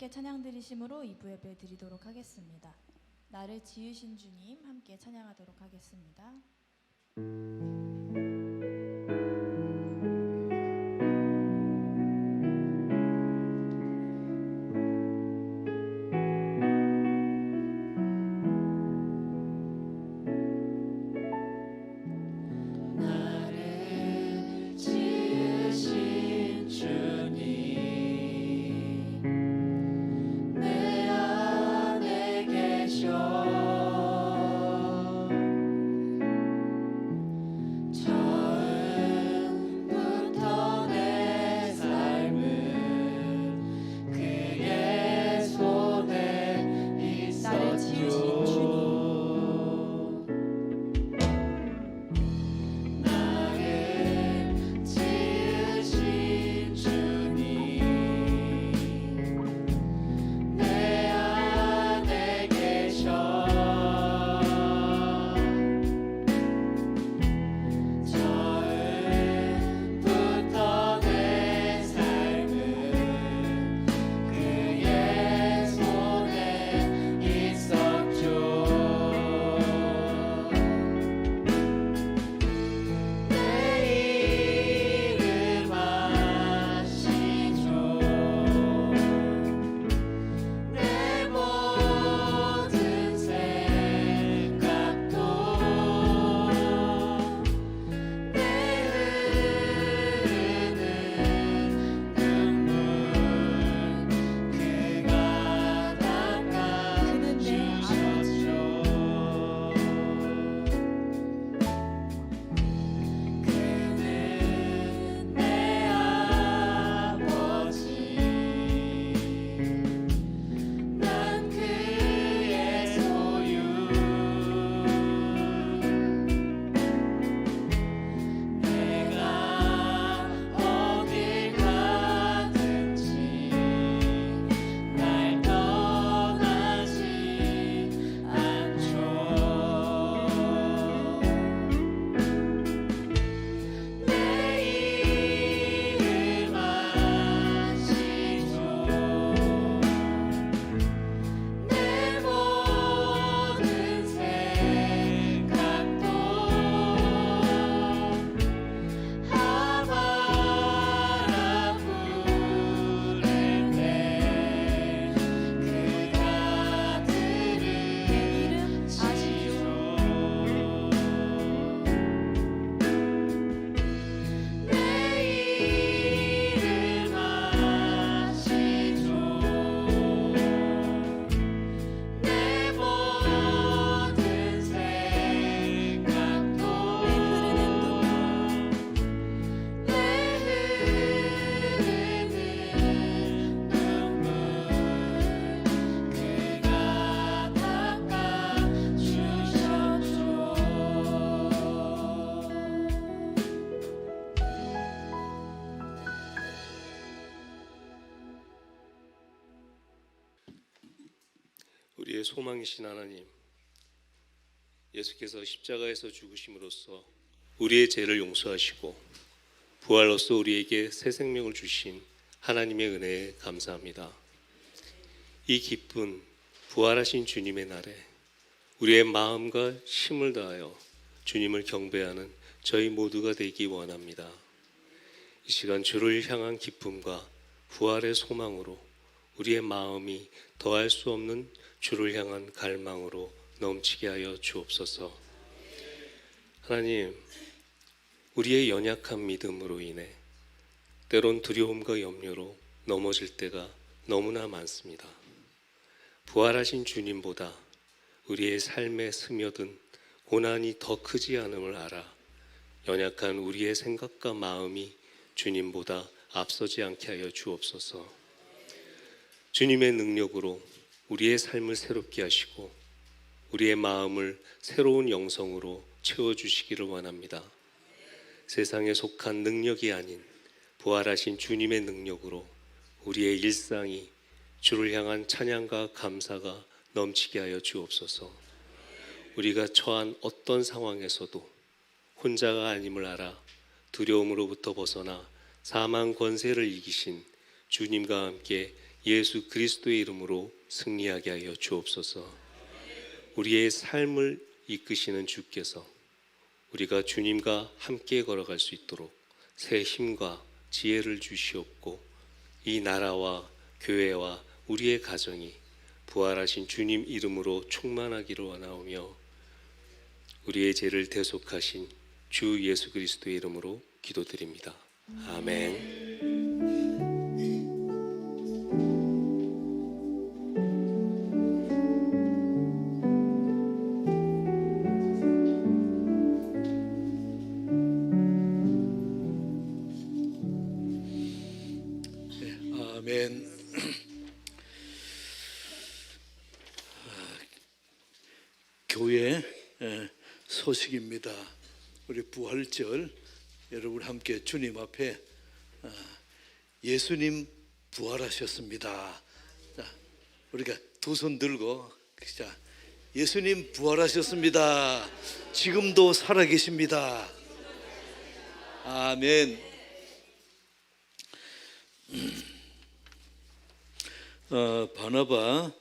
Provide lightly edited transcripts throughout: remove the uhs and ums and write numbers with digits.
함께 찬양 드리심으로 2부 예배 드리도록 하겠습니다. 나를 지으신 주님 함께 찬양하도록 하겠습니다. 우리의 소망이신 하나님, 예수께서 십자가에서 죽으심으로써 우리의 죄를 용서하시고 부활로써 우리에게 새 생명을 주신 하나님의 은혜에 감사합니다. 이 기쁜 부활하신 주님의 날에 우리의 마음과 힘을 다하여 주님을 경배하는 저희 모두가 되기 원합니다. 이 시간 주를 향한 기쁨과 부활의 소망으로 우리의 마음이 더할 수 없는 주를 향한 갈망으로 넘치게 하여 주옵소서. 하나님, 우리의 연약한 믿음으로 인해 때론 두려움과 염려로 넘어질 때가 너무나 많습니다. 부활하신 주님보다 우리의 삶에 스며든 고난이 더 크지 않음을 알아 연약한 우리의 생각과 마음이 주님보다 앞서지 않게 하여 주옵소서. 주님의 능력으로 우리의 삶을 새롭게 하시고 우리의 마음을 새로운 영성으로 채워주시기를 원합니다. 세상에 속한 능력이 아닌 부활하신 주님의 능력으로 우리의 일상이 주를 향한 찬양과 감사가 넘치게 하여 주옵소서. 우리가 처한 어떤 상황에서도 혼자가 아님을 알아 두려움으로부터 벗어나 사망 권세를 이기신 주님과 함께 예수 그리스도의 이름으로 승리하게 하여 주옵소서. 우리의 삶을 이끄시는 주께서 우리가 주님과 함께 걸어갈 수 있도록 새 힘과 지혜를 주시옵고, 이 나라와 교회와 우리의 가정이 부활하신 주님 이름으로 충만하기를 원하오며, 우리의 죄를 대속하신 주 예수 그리스도의 이름으로 기도드립니다. 아멘. 아멘. 교회 소식입니다. 우리 부활절 여러분 함께 주님 앞에 예수님 부활하셨습니다. 자, 우리가 두 손 들고 자, 예수님 부활하셨습니다. 지금도 살아계십니다. 아멘. 바나바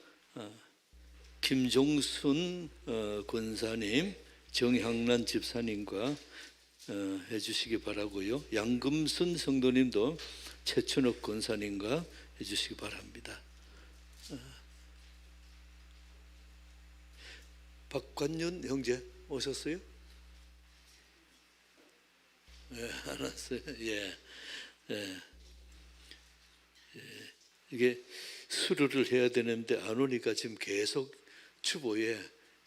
김종순 권사님, 정향란 집사님과 해주시기 바라고요. 양금순 성도님도 최춘옥 권사님과 해주시기 바랍니다. 박관윤 형제 오셨어요? 네, 안 왔어요. 예, 예. 이게 수료를 해야 되는데 안 오니까 지금 계속 추보에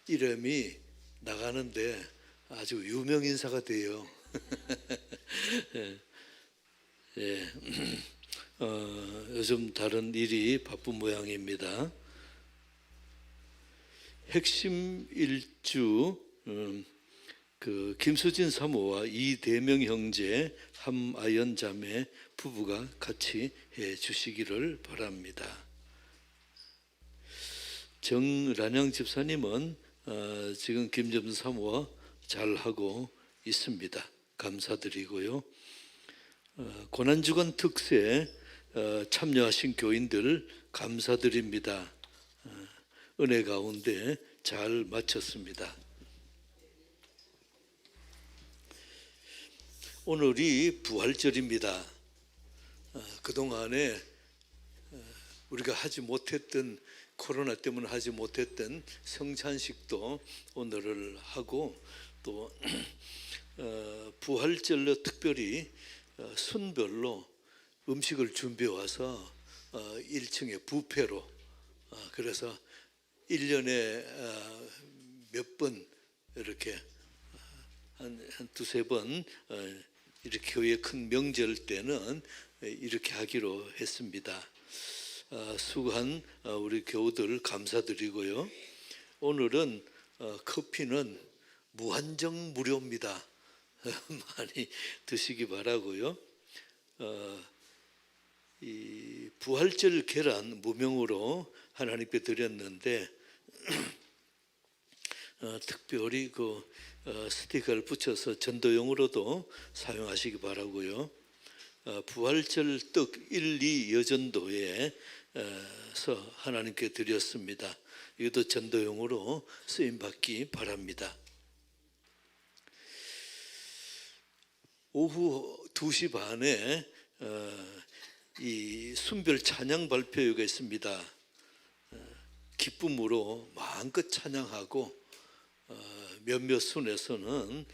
이름이 나가는데 아주 유명 인사가 돼요. 예. 예. 요즘 다른 일이 바쁜 모양입니다. 핵심 일주 그 김수진 사모와 이대명 형제, 함아연 자매 부부가 같이 해 주시기를 바랍니다. 정란영 집사님은 지금 김점수 사모와 잘 하고 있습니다. 감사드리고요. 고난주간 특세 참여하신 교인들 감사드립니다. 은혜 가운데 잘 마쳤습니다. 오늘이 부활절입니다. 그동안에 우리가 하지 못했던, 코로나 때문에 하지 못했던 성찬식도 오늘을 하고, 또 부활절로 특별히 순별로 음식을 준비해 와서 1층에 뷔페로, 그래서 1년에 몇 번 이렇게 한 두세 번 이렇게 교회 큰 명절 때는 이렇게 하기로 했습니다. 수고한 우리 교우들 감사드리고요. 오늘은 커피는 무한정 무료입니다. 많이 드시기 바라고요. 이 부활절 계란 무명으로 하나님께 드렸는데 특별히 그 스티커를 붙여서 전도용으로도 사용하시기 바라고요. 부활절 떡 1, 2 여전도에서 하나님께 드렸습니다. 이것도 전도용으로 쓰임받기 바랍니다. 오후 2시 반에 이 순별 찬양 발표회가 있습니다. 기쁨으로 마음껏 찬양하고 몇몇 순에서는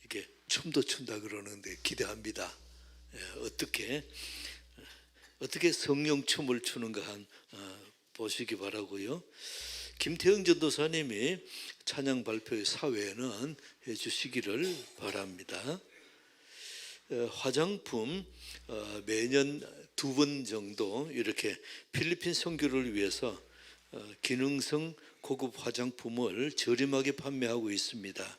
이게 춤도 춘다 그러는데 기대합니다. 어떻게 성령 춤을 추는가 보시기 바라고요. 김태영 전도사님이 찬양 발표의 사회는 해주시기를 바랍니다. 화장품 매년 2번 정도 이렇게 필리핀 선교를 위해서 기능성 고급 화장품을 저렴하게 판매하고 있습니다.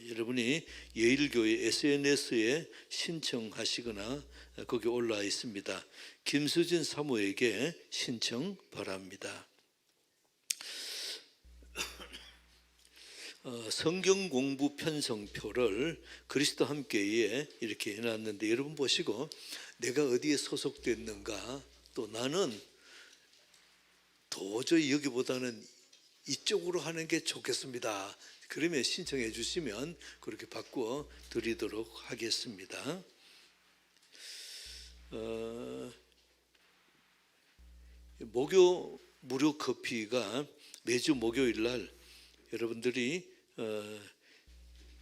여러분이 예일교회 SNS에 신청하시거나 거기 올라와 있습니다. 김수진 사모에게 신청 바랍니다. 성경 공부 편성표를 그리스도 함께에 이렇게 해놨는데, 여러분 보시고 내가 어디에 소속됐는가, 또 나는 도저히 여기보다는 이쪽으로 하는 게 좋겠습니다. 그러면 신청해 주시면 그렇게 바꾸어 드리도록 하겠습니다. 목요 무료 커피가 매주 목요일 날 여러분들이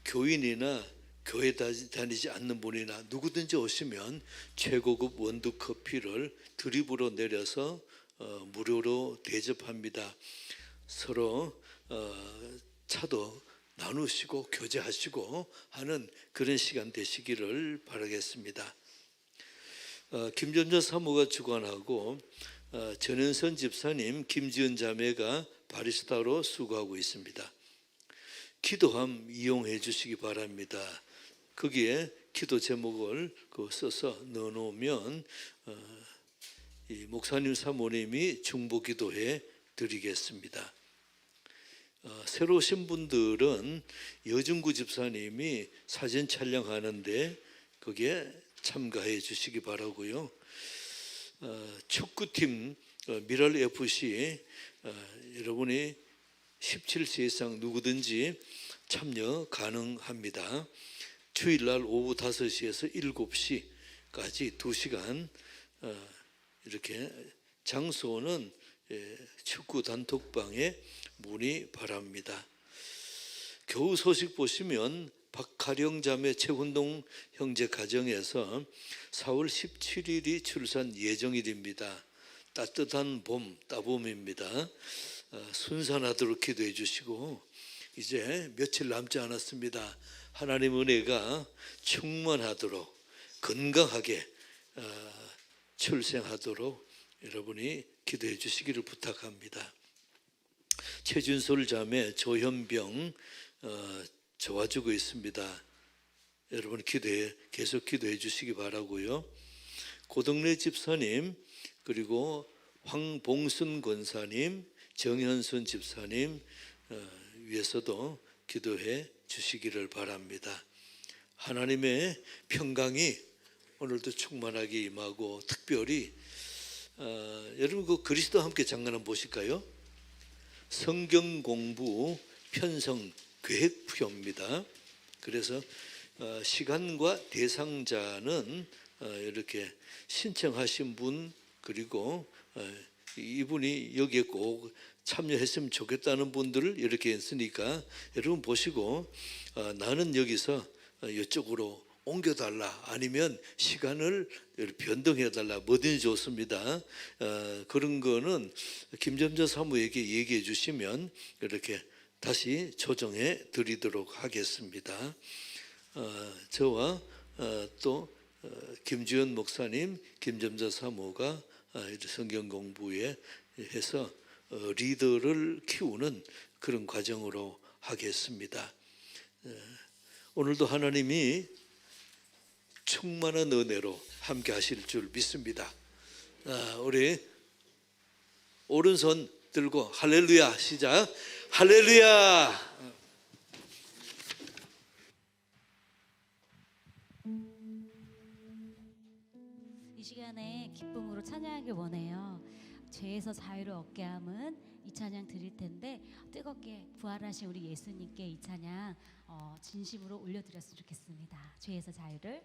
교인이나 교회 다니지 않는 분이나 누구든지 오시면 최고급 원두 커피를 드립으로 내려서 무료로 대접합니다. 서로 차도 나누시고 교제하시고 하는 그런 시간 되시기를 바라겠습니다. 김전자 사모가 주관하고 전현선 집사님, 김지은 자매가 바리스타로 수고하고 있습니다. 기도함 이용해 주시기 바랍니다. 거기에 기도 제목을 써서 넣어놓으면 이 목사님 사모님이 중보 기도해 드리겠습니다. 새로 오신 분들은 여중구 집사님이 사진 촬영하는데 거기에 참가해 주시기 바라고요. 축구팀 미랄 FC 여러분이 17세 이상 누구든지 참여 가능합니다. 주일날 오후 5시에서 7시까지 2시간 이렇게 장소는 축구 단톡방에 문의 바랍니다. 교우 소식 보시면 박하령 자매 최훈동 형제 가정에서 4월 17일이 출산 예정일입니다. 따뜻한 봄, 따봄입니다. 순산하도록 기도해 주시고 이제 며칠 남지 않았습니다. 하나님 은혜가 충만하도록 건강하게 출생하도록 여러분이 기도해 주시기를 부탁합니다. 최준솔 자매 조현병 좋아지고 있습니다. 여러분 계속 기도해 주시기 바라고요. 고덕래 집사님, 그리고 황봉순 권사님, 정현순 집사님 위해서도 기도해 주시기를 바랍니다. 하나님의 평강이 오늘도 충만하게 임하고, 특별히 여러분 그 그리스도 함께 장관 한번 보실까요? 성경 공부 편성 계획표입니다. 그래서 시간과 대상자는 이렇게 신청하신 분, 그리고 이분이 여기에 꼭 참여했으면 좋겠다는 분들을 이렇게 했으니까 여러분 보시고 나는 여기서 이쪽으로 옮겨달라, 아니면 시간을 변동해달라, 뭐든지 좋습니다. 그런 거는 김점자 사무에게 얘기해 주시면 이렇게 다시 조정해 드리도록 하겠습니다. 저와 또 김주현 목사님, 김점자 사모가 성경 공부에 해서 리더를 키우는 그런 과정으로 하겠습니다. 오늘도 하나님이 충만한 은혜로 함께 하실 줄 믿습니다. 우리 오른손 들고 할렐루야 시작. 할렐루야. 이 시간에 기쁨으로 찬양하길 원해요. 죄에서 자유를 얻게 함은 이 찬양 드릴 텐데, 뜨겁게 부활하신 우리 예수님께 이 찬양 진심으로 올려드렸으면 좋겠습니다. 죄에서 자유를.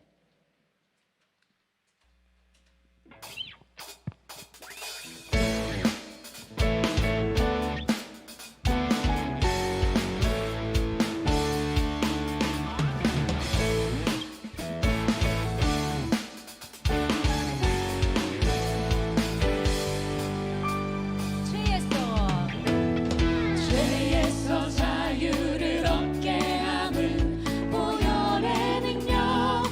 죄에서 자유를 얻게 함은 보혈의 능력,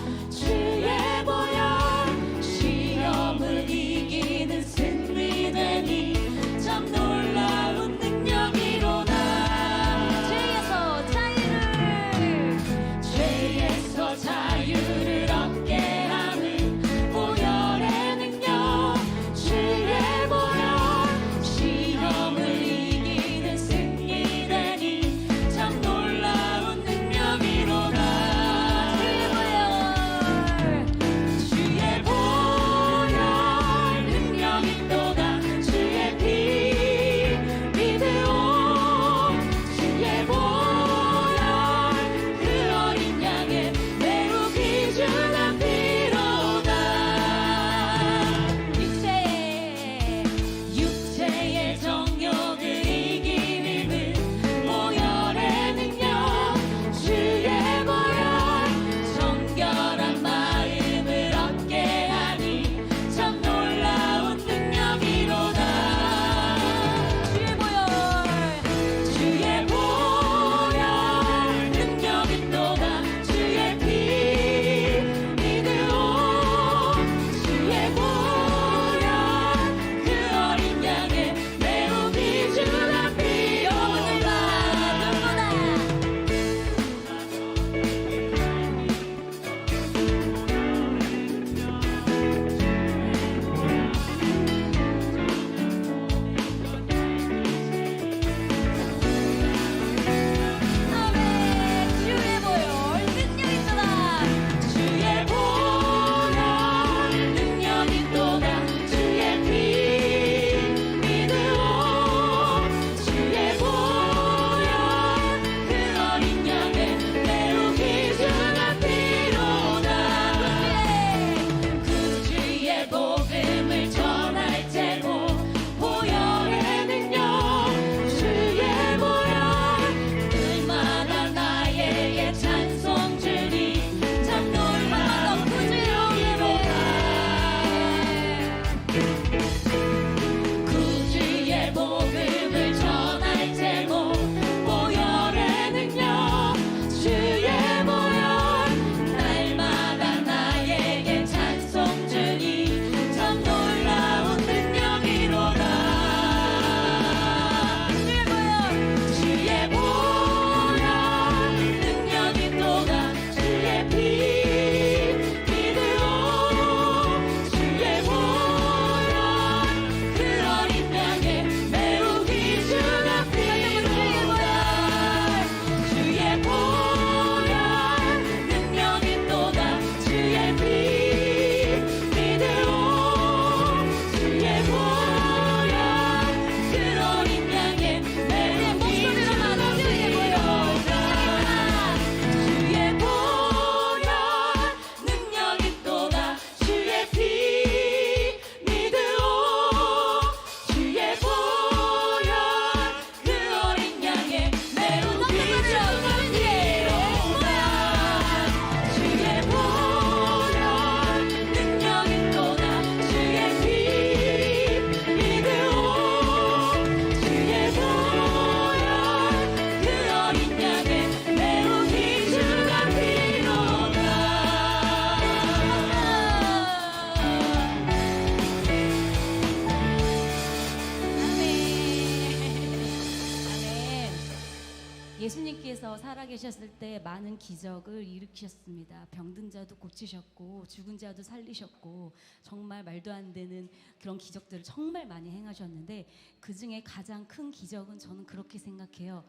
예수님께서 살아계셨을 때 많은 기적을 일으키셨습니다. 병든 자도 고치셨고 죽은 자도 살리셨고 정말 말도 안 되는 그런 기적들을 정말 많이 행하셨는데 그 중에 가장 큰 기적은 저는 그렇게 생각해요.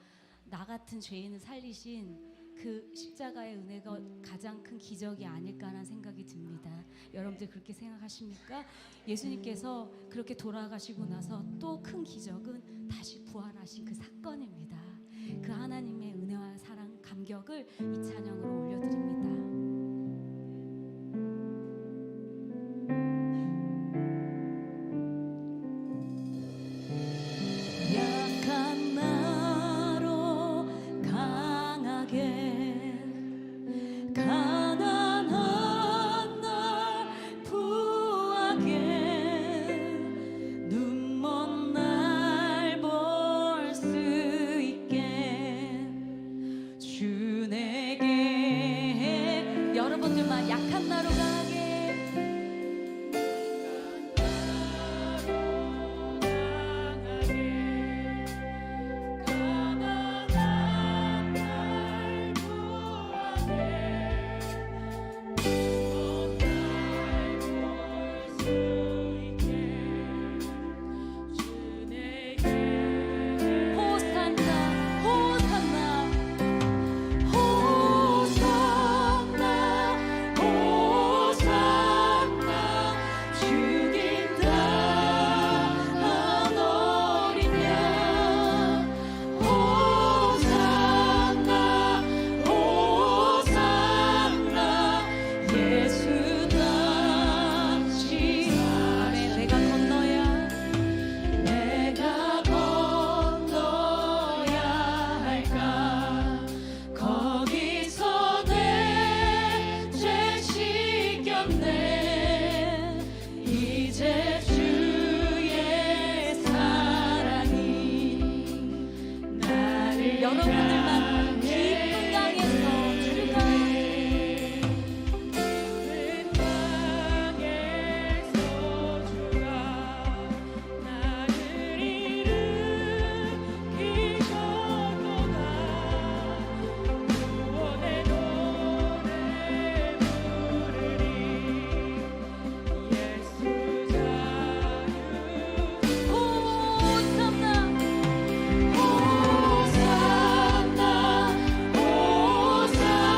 나 같은 죄인을 살리신 그 십자가의 은혜가 가장 큰 기적이 아닐까라는 생각이 듭니다. 여러분들 그렇게 생각하십니까? 예수님께서 그렇게 돌아가시고 나서 또 큰 기적은 다시 부활하신 그 사건입니다. 그 하나님의 은혜와 사랑, 감격을 이 찬양으로 올려드립니다. 약한 나로 강하게 가난한 날 부하게 눈먼 날 볼 수 있게 주 내게 여러분들만 약한 나로 강하게 여러분들만 깊은 강에서 주가 나를 일으키셨도다 구원의 노래 부르리 예수 자유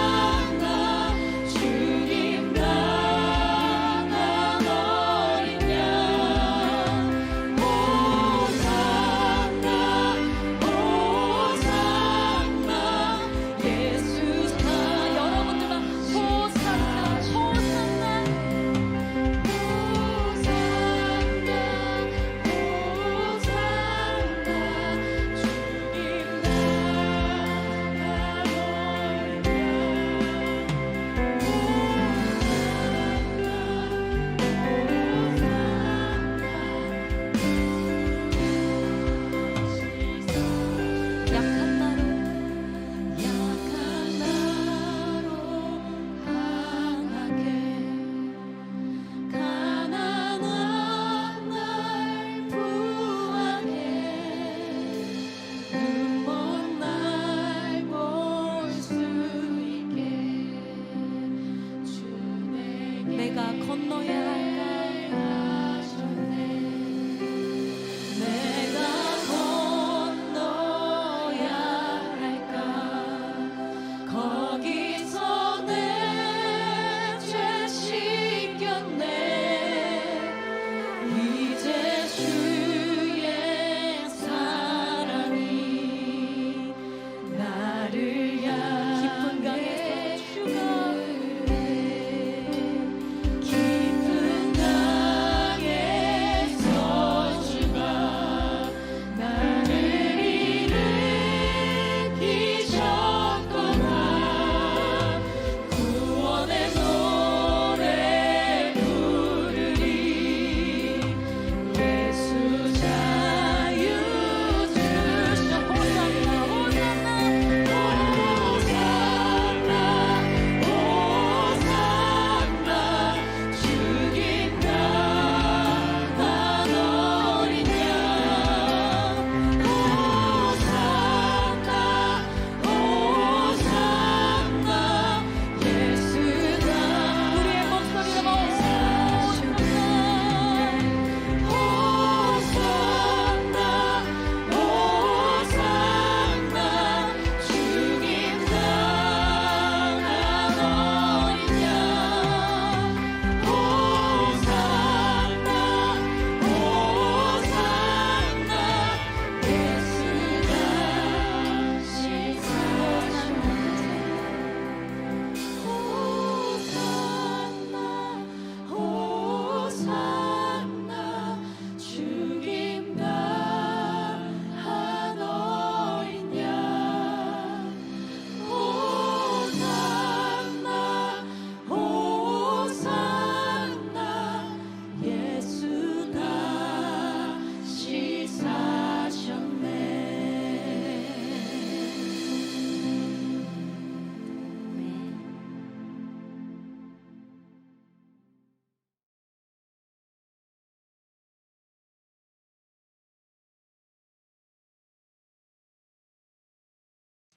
호산나 내가 건너야 할까? 내가 건너야 할까? 거기서 내 죄 씻겼네. 이제 주의 사랑이 나를 향해 깊은 강에서 주가 깊은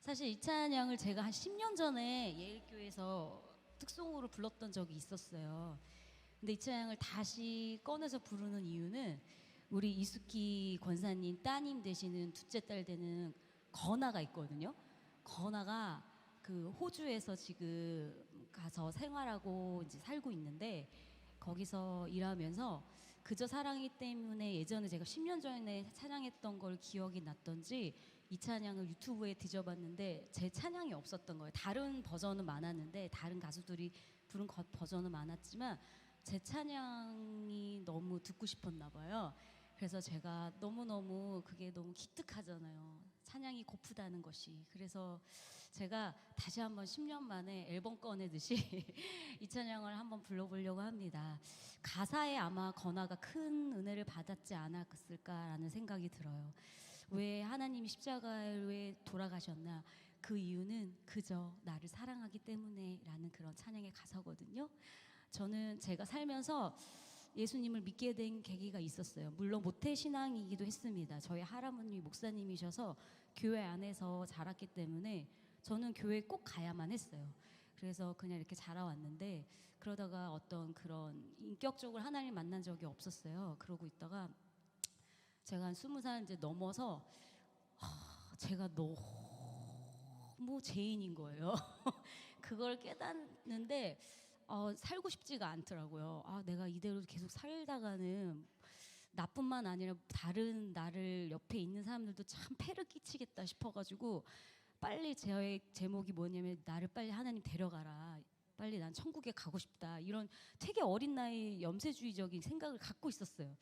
사실 이 찬양을 제가 한 10년 전에 예일교회에서 특송으로 불렀던 적이 있었어요. 근데 이 찬양을 다시 꺼내서 부르는 이유는 우리 이수키 권사님 따님 되시는 둘째 딸 되는 건아가 있거든요. 건아가 그 호주에서 지금 가서 생활하고 이제 살고 있는데 거기서 일하면서 그저 사랑이 때문에 예전에 제가 10년 전에 찬양했던 걸 기억이 났던지 이 찬양을 유튜브에 뒤져봤는데 제 찬양이 없었던 거예요. 다른 버전은 많았는데 다른 가수들이 부른 버전은 많았지만 제 찬양이 너무 듣고 싶었나 봐요. 그래서 제가 너무너무 그게 너무 기특하잖아요. 찬양이 고프다는 것이. 그래서 제가 다시 한번 10년 만에 앨범 꺼내듯이 이 찬양을 한번 불러보려고 합니다. 가사에 아마 건아가 큰 은혜를 받았지 않았을까라는 생각이 들어요. 왜 하나님이 십자가에 돌아가셨나? 그 이유는 그저 나를 사랑하기 때문에 라는 그런 찬양의 가사거든요. 저는 제가 살면서 예수님을 믿게 된 계기가 있었어요. 물론 모태신앙이기도 했습니다. 저희 할아버님이 목사님이셔서 교회 안에서 자랐기 때문에 저는 교회에 꼭 가야만 했어요. 그래서 그냥 이렇게 자라왔는데 그러다가 어떤 그런 인격적으로 하나님 만난 적이 없었어요. 그러고 있다가 제가 한 20살 이제 넘어서 제가 너무 죄인인 거예요. 그걸 깨닫는데 살고 싶지가 않더라고요. 내가 이대로 계속 살다가는 나뿐만 아니라 다른 나를 옆에 있는 사람들도 참 폐를 끼치겠다 싶어가지고 빨리 제 제목이 뭐냐면 나를 빨리 하나님 데려가라. 빨리 난 천국에 가고 싶다. 이런 되게 어린 나이 염세주의적인 생각을 갖고 있었어요.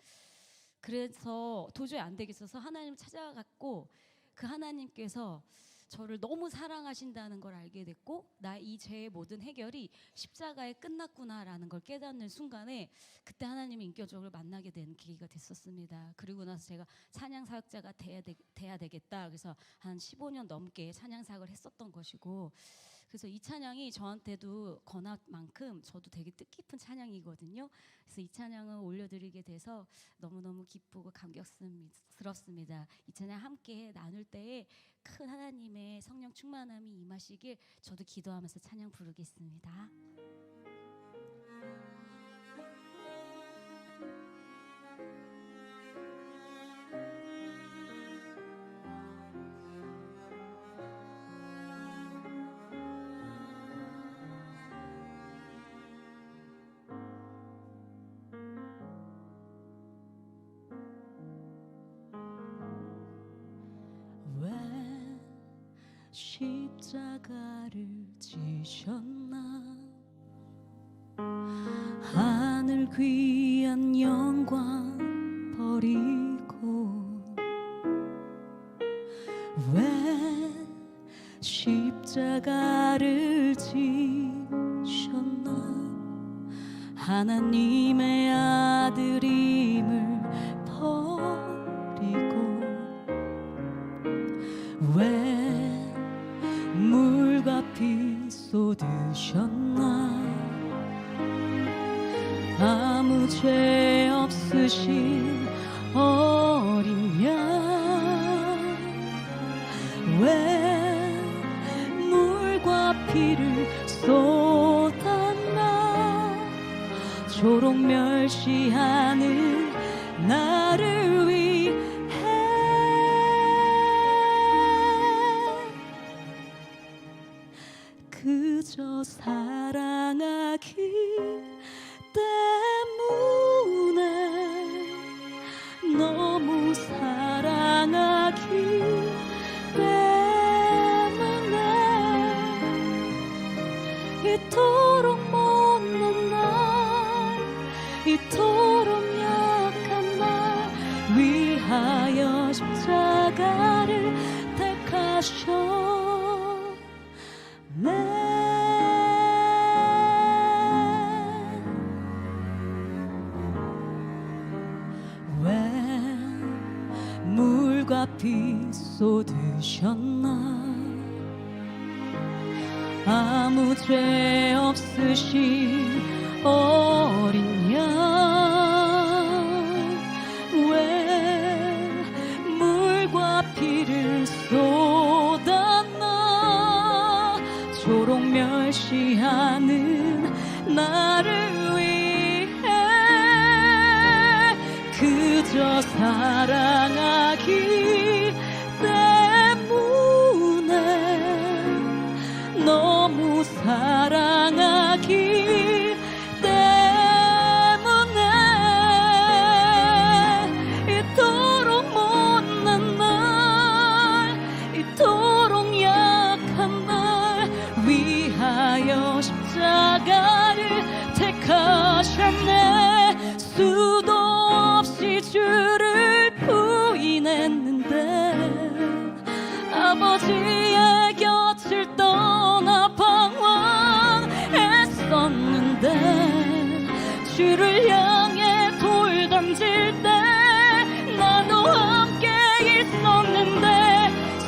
그래서 도저히 안 되겠어서 하나님 찾아갔고 그 하나님께서 저를 너무 사랑하신다는 걸 알게 됐고 나 이 죄의 모든 해결이 십자가에 끝났구나라는 걸 깨닫는 순간에 그때 하나님을 인격적으로 만나게 된 계기가 됐었습니다. 그리고 나서 제가 찬양 사역자가 돼야 되겠다. 그래서 한 15년 넘게 찬양 사역을 했었던 것이고 그래서 이 찬양이 저한테도 건아만큼 저도 되게 뜻깊은 찬양이거든요. 그래서 이 찬양을 올려드리게 돼서 너무너무 기쁘고 감격스럽습니다. 이 찬양 함께 나눌 때에 큰 하나님의 성령 충만함이 임하시길 저도 기도하면서 찬양 부르겠습니다. 십자가를 지셨나 하늘 귀한 영광 버리고 왜 십자가를 지셨나 하나님의 아들임을 버리고 왜 물과 피 쏟으셨나 아무 죄 없으신 어린 양 왜 물과 피를 쏟았나 조록 멸시하는 나를 위해 그저 사랑하기 때문에 너무 사랑하기 때문에 이토록 못난 날 이토록 약한 날 위하여 십자가를 택하셨네 물과 피 쏟으셨나 아무 죄 없으신 어린 양 왜 물과 피를 쏟았나 사랑하기 때문에 너무 사랑하기 때문에 이토록 못난 날 이토록 약한 날 위하여 십자가를 택하셨네. 수도 없이 주를 부인했는데 아버지의 곁을 떠나 방황했었는데 주를 향해 돌 던질 때 나도 함께 있었는데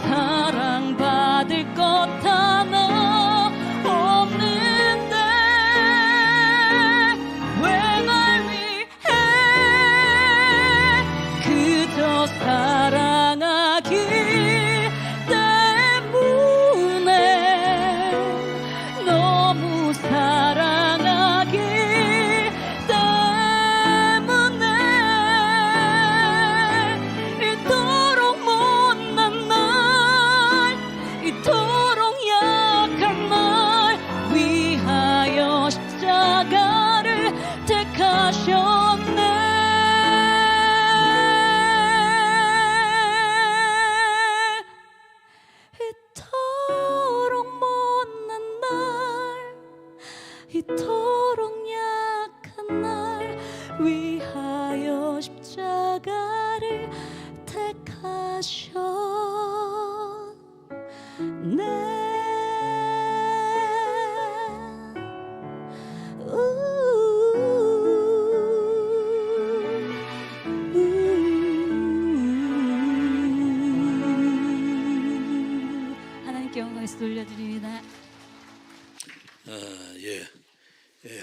사랑받을 것 하나 없는데 왜 날 위해 그저 사랑하기 때문에 너무 사랑하기 때문에 이토록 못난 날 이토록 약한 날 위하여 십자가를 택하셨네. 이토록 못난 날 이토록 약한 날 위하여 십자가를 택하셨네. 하나님께 영광에서 돌려드립니다.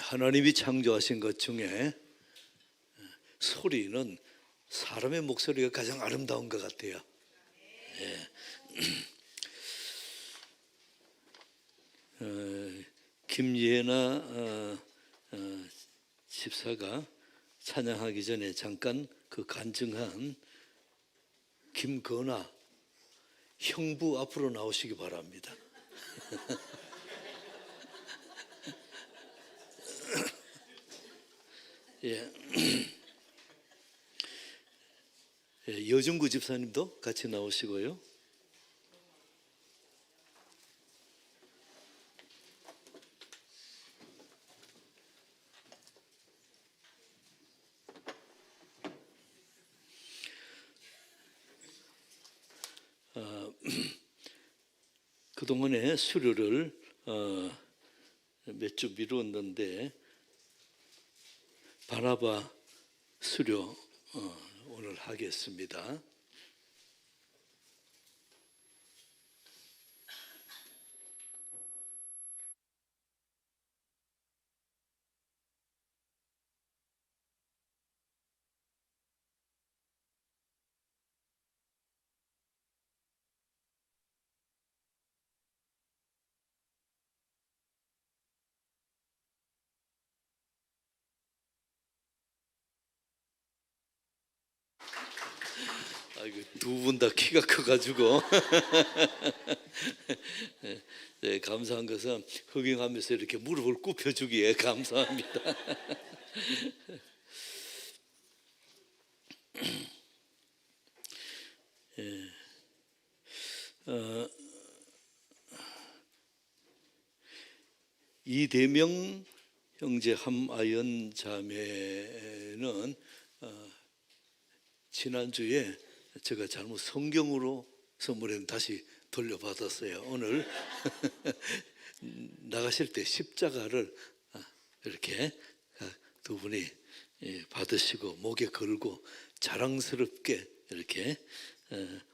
하나님이 창조하신 것 중에 소리는 사람의 목소리가 가장 아름다운 것 같아요. 김예나 집사가 찬양하기 전에 잠깐 그 간증한 김건아 형부 앞으로 나오시기 바랍니다. 여중구 집사님도 같이 나오시고요. 그동안에 수료를 몇 주 미뤘는데 바나바 수료 오늘 하겠습니다. 두 분 다 키가 커가지고 네, 감사한 것은 흑잉하면서 이렇게 무릎을 굽혀주기에 감사합니다. 이대명 형제 함아연 자매는 지난주에 제가 잘못 성경으로 선물했는데 다시 돌려받았어요. 오늘 나가실 때 십자가를 이렇게 두 분이 받으시고 목에 걸고 자랑스럽게 이렇게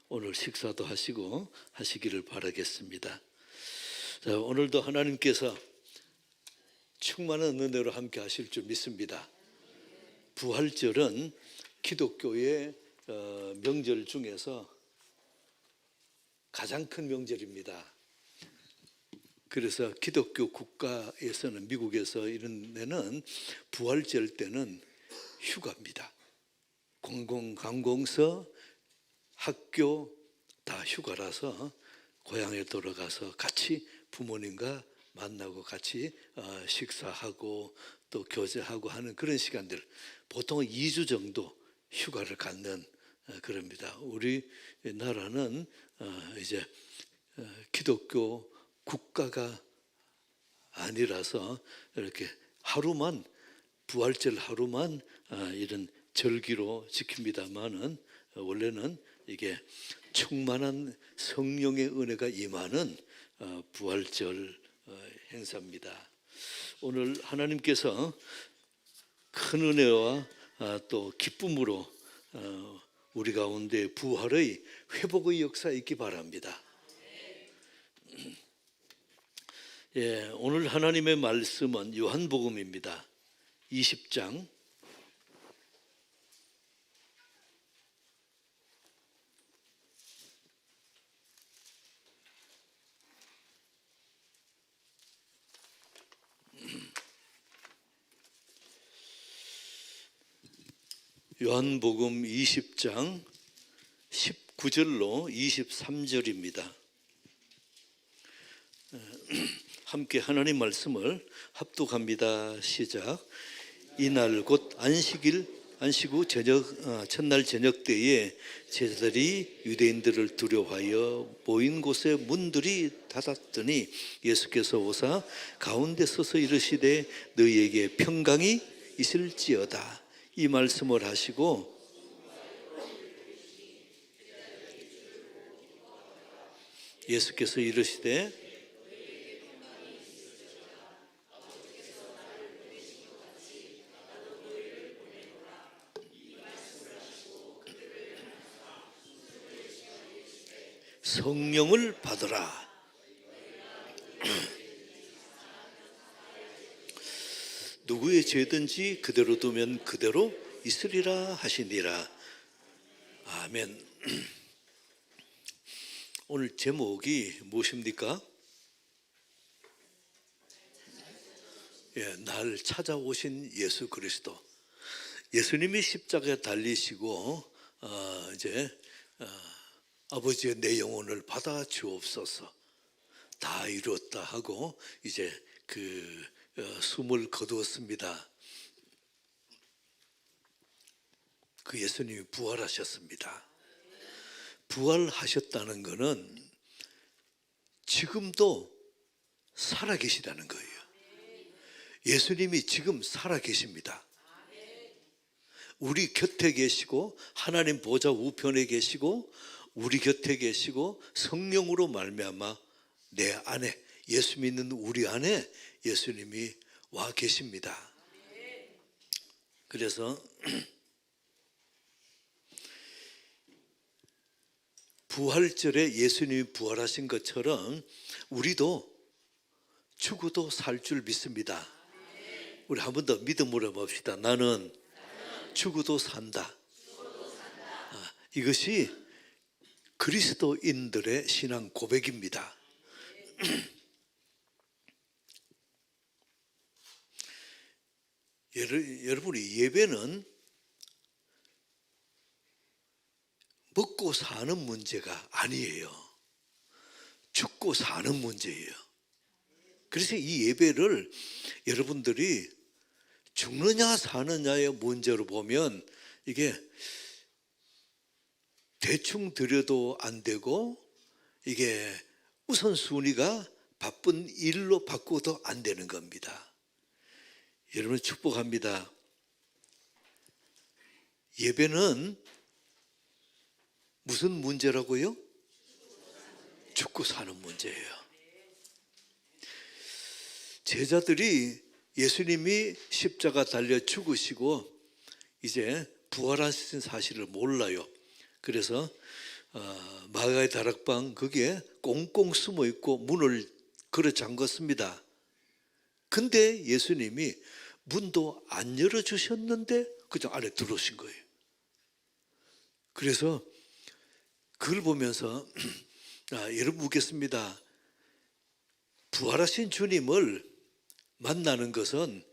오늘 식사도 하시고 하시기를 바라겠습니다. 자, 오늘도 하나님께서 충만한 은혜로 함께 하실 줄 믿습니다. 부활절은 기독교의 명절 중에서 가장 큰 명절입니다. 그래서 기독교 국가에서는, 미국에서 이런 데는 부활절 때는 휴가입니다. 관공서, 학교 다 휴가라서 고향에 돌아가서 같이 부모님과 만나고 같이 식사하고 또 교제하고 하는 그런 시간들, 보통 2주 정도 휴가를 갖는 그럽니다. 우리 나라는 이제 기독교 국가가 아니라서 이렇게 하루만, 부활절 하루만 이런 절기로 지킵니다만은 원래는 이게 충만한 성령의 은혜가 임하는 부활절 행사입니다. 오늘 하나님께서 큰 은혜와 또 기쁨으로 우리 가운데 부활의 회복의 역사 있기 바랍니다. 예, 오늘 하나님의 말씀은 요한복음입니다. 20장 요한복음 20장 19절로 23절입니다. 함께 하나님 말씀을 합독합니다. 시작. 이날 곧 안식 후 첫날 저녁 때에 제자들이 유대인들을 두려워하여 모인 곳에 문들이 닫았더니 예수께서 오사 가운데 서서 이르시되 너희에게 평강이 있을지어다. 이 말씀을 하시고 예수께서 이르시되 성령을 받으라. 누구의 죄든지 그대로 두면 그대로 있으리라 하시니라. 아멘. 오늘 제목이 무엇입니까? 예, 날 찾아오신 예수 그리스도. 예수님이 십자가에 달리시고 이제 아버지의 내 영혼을 받아 주옵소서, 다 이루었다 하고 이제 숨을 거두었습니다. 그 예수님이 부활하셨습니다. 부활하셨다는 것은 지금도 살아계시다는 거예요. 예수님이 지금 살아계십니다. 우리 곁에 계시고 하나님 보좌 우편에 계시고 우리 곁에 계시고 성령으로 말미암아 내 안에, 예수 믿는 우리 안에 예수님이 와 계십니다. 그래서 부활절에 예수님이 부활하신 것처럼 우리도 죽어도 살 줄 믿습니다. 우리 한 번 더 믿음으로 봅시다. 나는 죽어도 산다. 이것이 그리스도인들의 신앙 고백입니다. 여러분이 예배는 먹고 사는 문제가 아니에요. 죽고 사는 문제예요. 그래서 이 예배를 여러분들이 죽느냐 사느냐의 문제로 보면 이게 대충 드려도 안 되고 이게 우선순위가 바쁜 일로 바꾸어도 안 되는 겁니다. 여러분 축복합니다. 예배는 무슨 문제라고요? 죽고 사는 문제예요. 제자들이 예수님이 십자가 달려 죽으시고 이제 부활하신 사실을 몰라요. 그래서 마가의 다락방 거기에 꽁꽁 숨어 있고 문을 걸어 잠갔습니다. 근데 예수님이 문도 안 열어주셨는데 그냥 안에 들어오신 거예요. 그래서 그걸 보면서 여러분 묻겠습니다. 부활하신 주님을 만나는 것은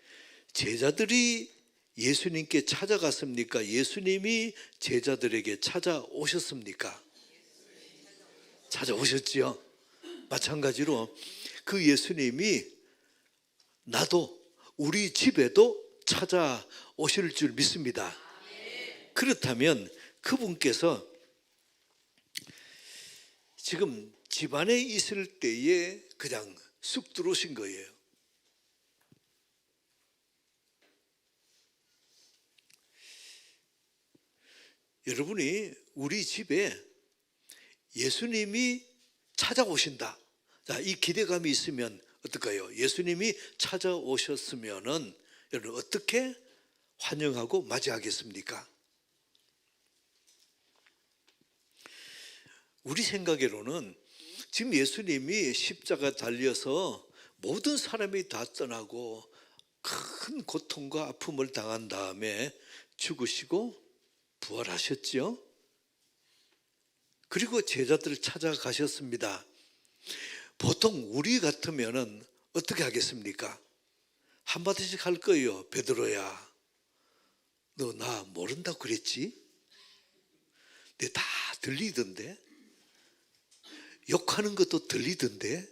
제자들이 예수님께 찾아갔습니까? 예수님이 제자들에게 찾아오셨습니까? 찾아오셨지요. 마찬가지로 그 예수님이 나도 우리 집에도 찾아오실 줄 믿습니다. 그렇다면 그분께서 지금 집안에 있을 때에 그냥 쑥 들어오신 거예요. 여러분이 우리 집에 예수님이 찾아오신다. 자, 이 기대감이 있으면 어떨까요? 예수님이 찾아오셨으면은 여러분 어떻게 환영하고 맞이하겠습니까? 우리 생각으로는 지금 예수님이 십자가 달려서 모든 사람이 다 떠나고 큰 고통과 아픔을 당한 다음에 죽으시고 부활하셨죠. 그리고 제자들을 찾아가셨습니다. 보통 우리 같으면은 어떻게 하겠습니까? 한마디씩 할 거예요. 베드로야, 너 나 모른다고 그랬지? 내 다 들리던데? 욕하는 것도 들리던데?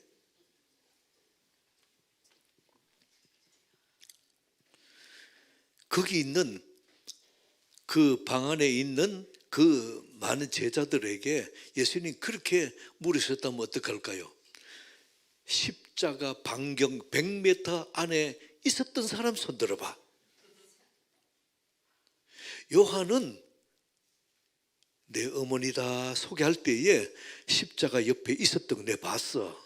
거기 있는 그 방 안에 있는 그 많은 제자들에게 예수님 그렇게 물으셨다면 어떡할까요? 십자가 반경 100m 안에 있었던 사람 손 들어봐. 요한은 내 어머니다 소개할 때에 십자가 옆에 있었던 거 내가 봤어.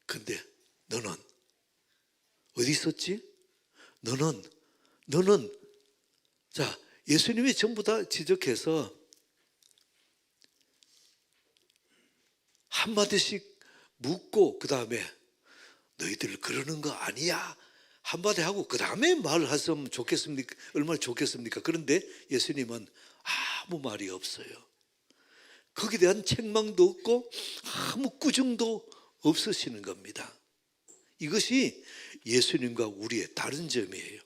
근데 너는 어디 있었지? 너는 자, 예수님이 전부 다 지적해서 한마디씩 묻고 그 다음에 너희들 그러는 거 아니야 한마디 하고 그 다음에 말하시면 좋겠습니까? 얼마나 좋겠습니까? 그런데 예수님은 아무 말이 없어요. 거기에 대한 책망도 없고 아무 꾸중도 없으시는 겁니다. 이것이 예수님과 우리의 다른 점이에요.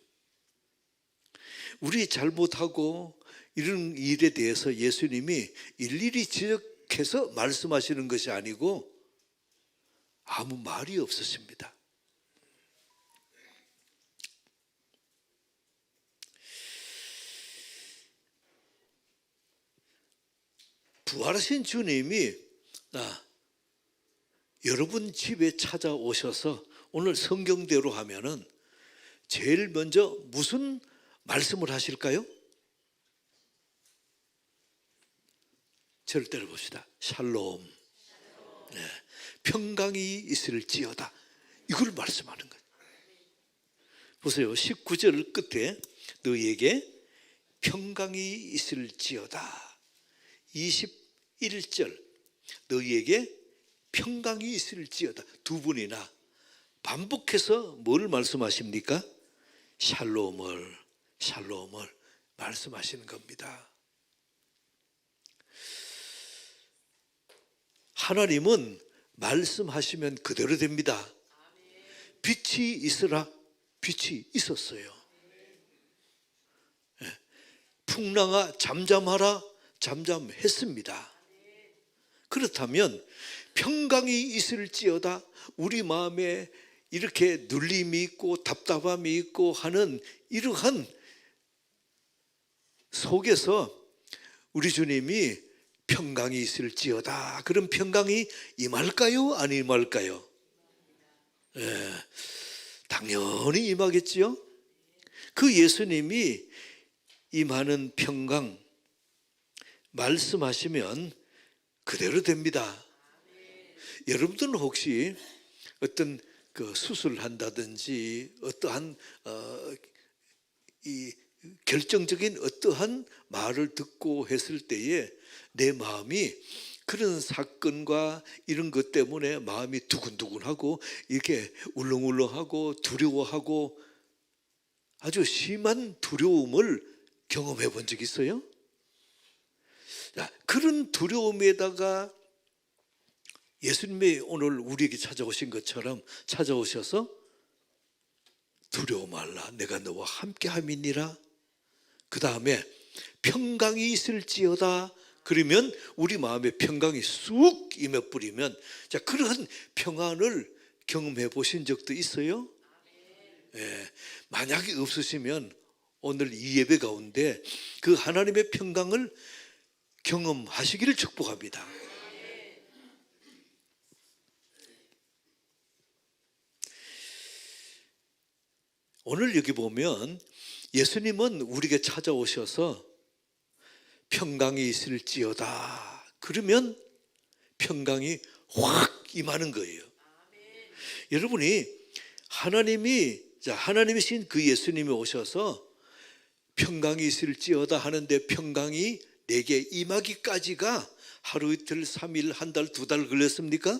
우리 잘못하고 이런 일에 대해서 예수님이 일일이 지적해서 말씀하시는 것이 아니고 아무 말이 없으십니다. 부활하신 주님이 여러분 집에 찾아오셔서 오늘 성경대로 하면은 제일 먼저 무슨 말씀을 하실까요? 저를 때려봅시다. 샬롬. 네. 평강이 있을지어다. 이걸 말씀하는 거예요. 보세요. 19절 끝에 너희에게 평강이 있을지어다. 21절 너희에게 평강이 있을지어다. 두 분이나 반복해서 뭘 말씀하십니까? 샬롬을 말씀하시는 겁니다. 하나님은 말씀하시면 그대로 됩니다. 빛이 있으라, 빛이 있었어요. 풍랑아 잠잠하라, 잠잠했습니다. 그렇다면 평강이 있을지어다. 우리 마음에 이렇게 눌림이 있고 답답함이 있고 하는 이러한 속에서 우리 주님이 평강이 있을지어다. 그럼 평강이 임할까요? 안 임할까요? 당연히 임하겠지요. 그 예수님이 임하는 평강 말씀하시면 그대로 됩니다. 여러분들은 혹시 어떤 그 수술을 한다든지 어떠한 이 결정적인 어떠한 말을 듣고 했을 때에 내 마음이 그런 사건과 이런 것 때문에 마음이 두근두근하고 이렇게 울렁울렁하고 두려워하고 아주 심한 두려움을 경험해 본 적 있어요? 그런 두려움에다가 예수님이 오늘 우리에게 찾아오신 것처럼 찾아오셔서 두려워 말라 내가 너와 함께 함이니라 그 다음에 평강이 있을지어다. 그러면 우리 마음에 평강이 쑥 임해 뿌리면, 자, 그러한 평안을 경험해 보신 적도 있어요? 예, 만약에 없으시면 오늘 이 예배 가운데 그 하나님의 평강을 경험하시기를 축복합니다. 오늘 여기 보면 예수님은 우리에게 찾아오셔서 평강이 있을지어다. 그러면 평강이 확 임하는 거예요. 여러분이 하나님이신 그 예수님이 오셔서 평강이 있을지어다 하는데 평강이 내게 임하기까지가 하루 이틀 3일 한 달 2달 걸렸습니까?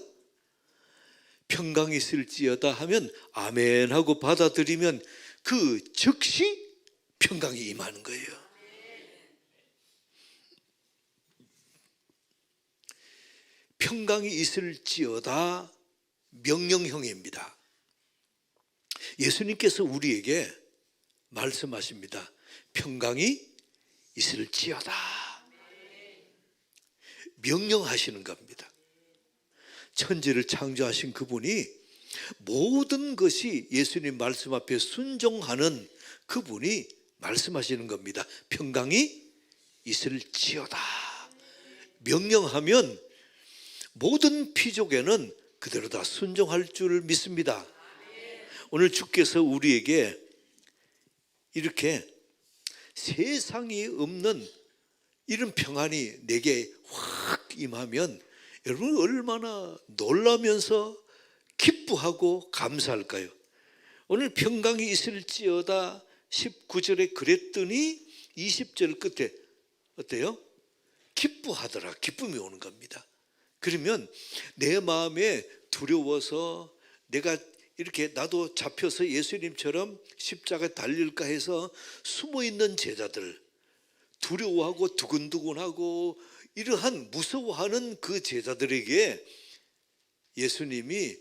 평강이 있을지어다 하면 아멘 하고 받아들이면 그 즉시 평강이 임하는 거예요. 평강이 있을지어다 명령형입니다. 예수님께서 우리에게 말씀하십니다. 평강이 있을지어다. 명령하시는 겁니다. 천지를 창조하신 그분이 모든 것이 예수님 말씀 앞에 순종하는 그분이 말씀하시는 겁니다. 평강이 있을지어다. 명령하면 모든 피족에는 그대로 다 순종할 줄 믿습니다. 오늘 주께서 우리에게 이렇게 세상이 없는 이런 평안이 내게 확 임하면 여러분 얼마나 놀라면서 기뻐하고 감사할까요? 오늘 평강이 있을지어다 19절에 그랬더니 20절 끝에 어때요? 기뻐하더라. 기쁨이 오는 겁니다. 그러면 내 마음에 두려워서 내가 이렇게 나도 잡혀서 예수님처럼 십자가에 달릴까 해서 숨어있는 제자들, 두려워하고 두근두근하고 이러한 무서워하는 그 제자들에게 예수님이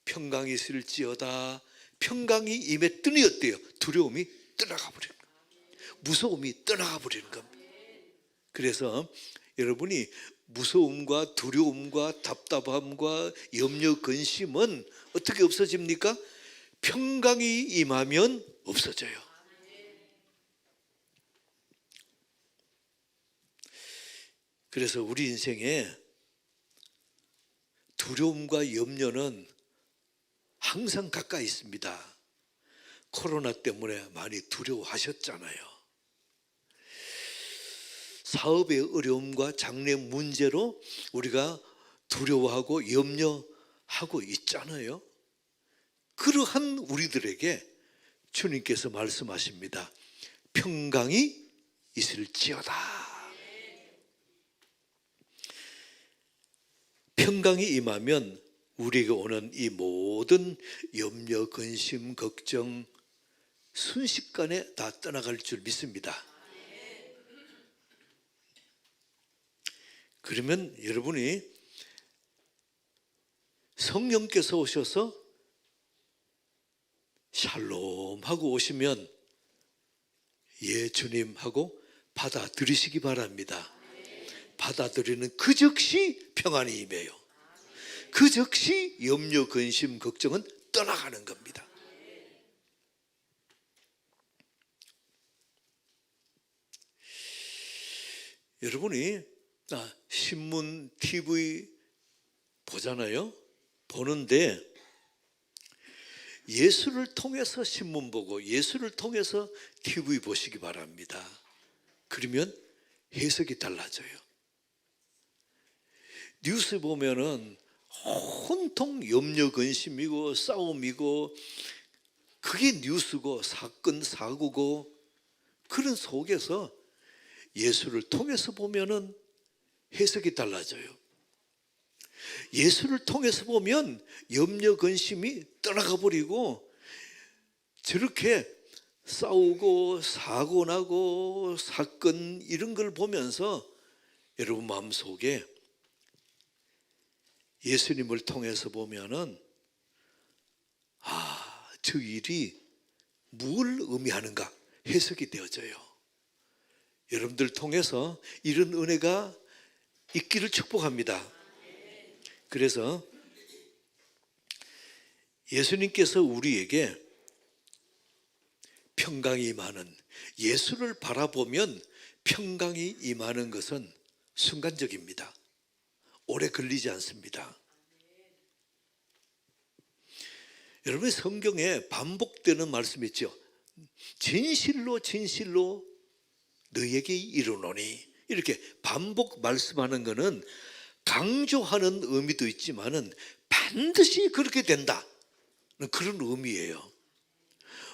평강이 있을지어다. 평강이 임했더니 어때요? 두려움이 떠나가 버리는 겁니다. 무서움이 떠나가 버리는 겁니다. 그래서 여러분이 무서움과 두려움과 답답함과 염려, 근심은 어떻게 없어집니까? 평강이 임하면 없어져요. 그래서 우리 인생에 두려움과 염려는 항상 가까이 있습니다. 코로나 때문에 많이 두려워하셨잖아요. 사업의 어려움과 장래 문제로 우리가 두려워하고 염려하고 있잖아요. 그러한 우리들에게 주님께서 말씀하십니다. 평강이 있을지어다. 평강이 임하면 우리에게 오는 이 모든 염려, 근심, 걱정 순식간에 다 떠나갈 줄 믿습니다. 그러면 여러분이 성령께서 오셔서 샬롬 하고 오시면 예 주님 하고 받아들이시기 바랍니다. 받아들이는 그 즉시 평안이 임해요. 그 즉시 염려, 근심, 걱정은 떠나가는 겁니다. 여러분이 신문, TV 보잖아요. 보는데 예수를 통해서 신문 보고 예수를 통해서 TV 보시기 바랍니다. 그러면 해석이 달라져요. 뉴스 보면은 온통 염려, 근심이고 싸움이고 그게 뉴스고 사건, 사고고 그런 속에서 예수를 통해서 보면은 해석이 달라져요. 예수를 통해서 보면 염려, 근심이 떠나가 버리고 저렇게 싸우고 사고 나고 사건 이런 걸 보면서 여러분 마음속에 예수님을 통해서 보면은 저 일이 뭘 의미하는가 해석이 되어져요. 여러분들 통해서 이런 은혜가 있기를 축복합니다. 그래서 예수님께서 우리에게 평강이 임하는, 예수를 바라보면 평강이 임하는 것은 순간적입니다. 오래 걸리지 않습니다. 여러분, 성경에 반복되는 말씀이 있죠. 진실로 진실로 너희에게 이르노니, 이렇게 반복 말씀하는 것은 강조하는 의미도 있지만은 반드시 그렇게 된다, 그런 의미예요.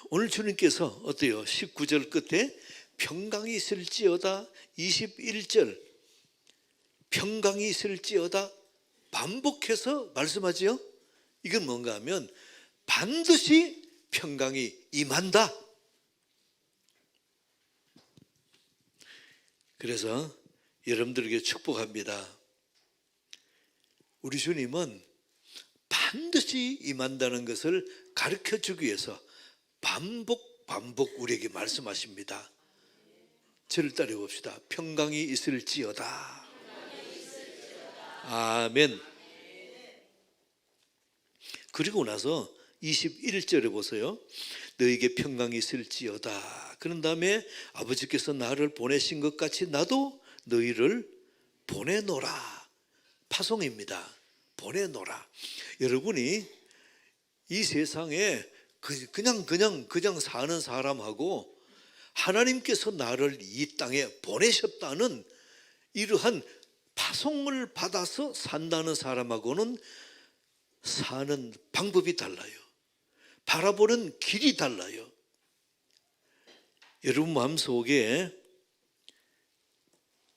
오늘 주님께서 어때요? 19절 끝에 평강이 있을지어다, 21절 평강이 있을지어다 반복해서 말씀하지요. 이건 뭔가 하면 반드시 평강이 임한다. 그래서 여러분들에게 축복합니다. 우리 주님은 반드시 임한다는 것을 가르쳐주기 위해서 반복 우리에게 말씀하십니다. 저를 따라 봅시다. 평강이 있을지어다. 아멘. 그리고 나서 21절에 보세요. 너에게 평강이 있을지어다. 그런 다음에 아버지께서 나를 보내신 것 같이 나도 너희를 보내노라. 파송입니다. 보내노라. 여러분이 이 세상에 그냥 사는 사람하고 하나님께서 나를 이 땅에 보내셨다는 이러한 파송을 받아서 산다는 사람하고는 사는 방법이 달라요. 바라보는 길이 달라요. 여러분 마음속에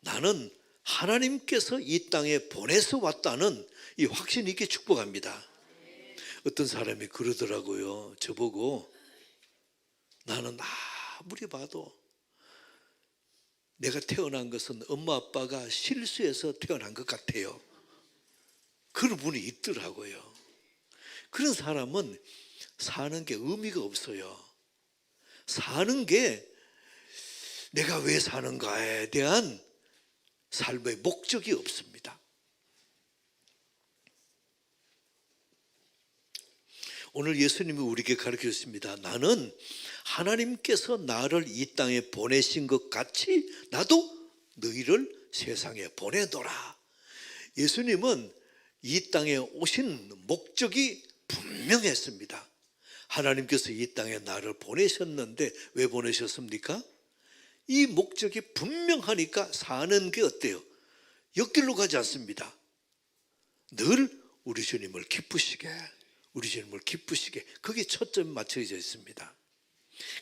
나는 하나님께서 이 땅에 보내서 왔다는 이 확신 있게 축복합니다. 어떤 사람이 그러더라고요. 저보고 나는 아무리 봐도 내가 태어난 것은 엄마 아빠가 실수해서 태어난 것 같아요. 그런 분이 있더라고요. 그런 사람은 사는 게 의미가 없어요. 사는 게 내가 왜 사는가에 대한 삶의 목적이 없습니다. 오늘 예수님이 우리에게 가르치셨습니다. 나는 하나님께서 나를 이 땅에 보내신 것 같이 나도 너희를 세상에 보내노라. 예수님은 이 땅에 오신 목적이 분명했습니다. 하나님께서 이 땅에 나를 보내셨는데 왜 보내셨습니까? 이 목적이 분명하니까 사는 게 어때요? 옆길로 가지 않습니다. 늘 우리 주님을 기쁘시게, 우리 주님을 기쁘시게, 거기에 초점이 맞춰져 있습니다.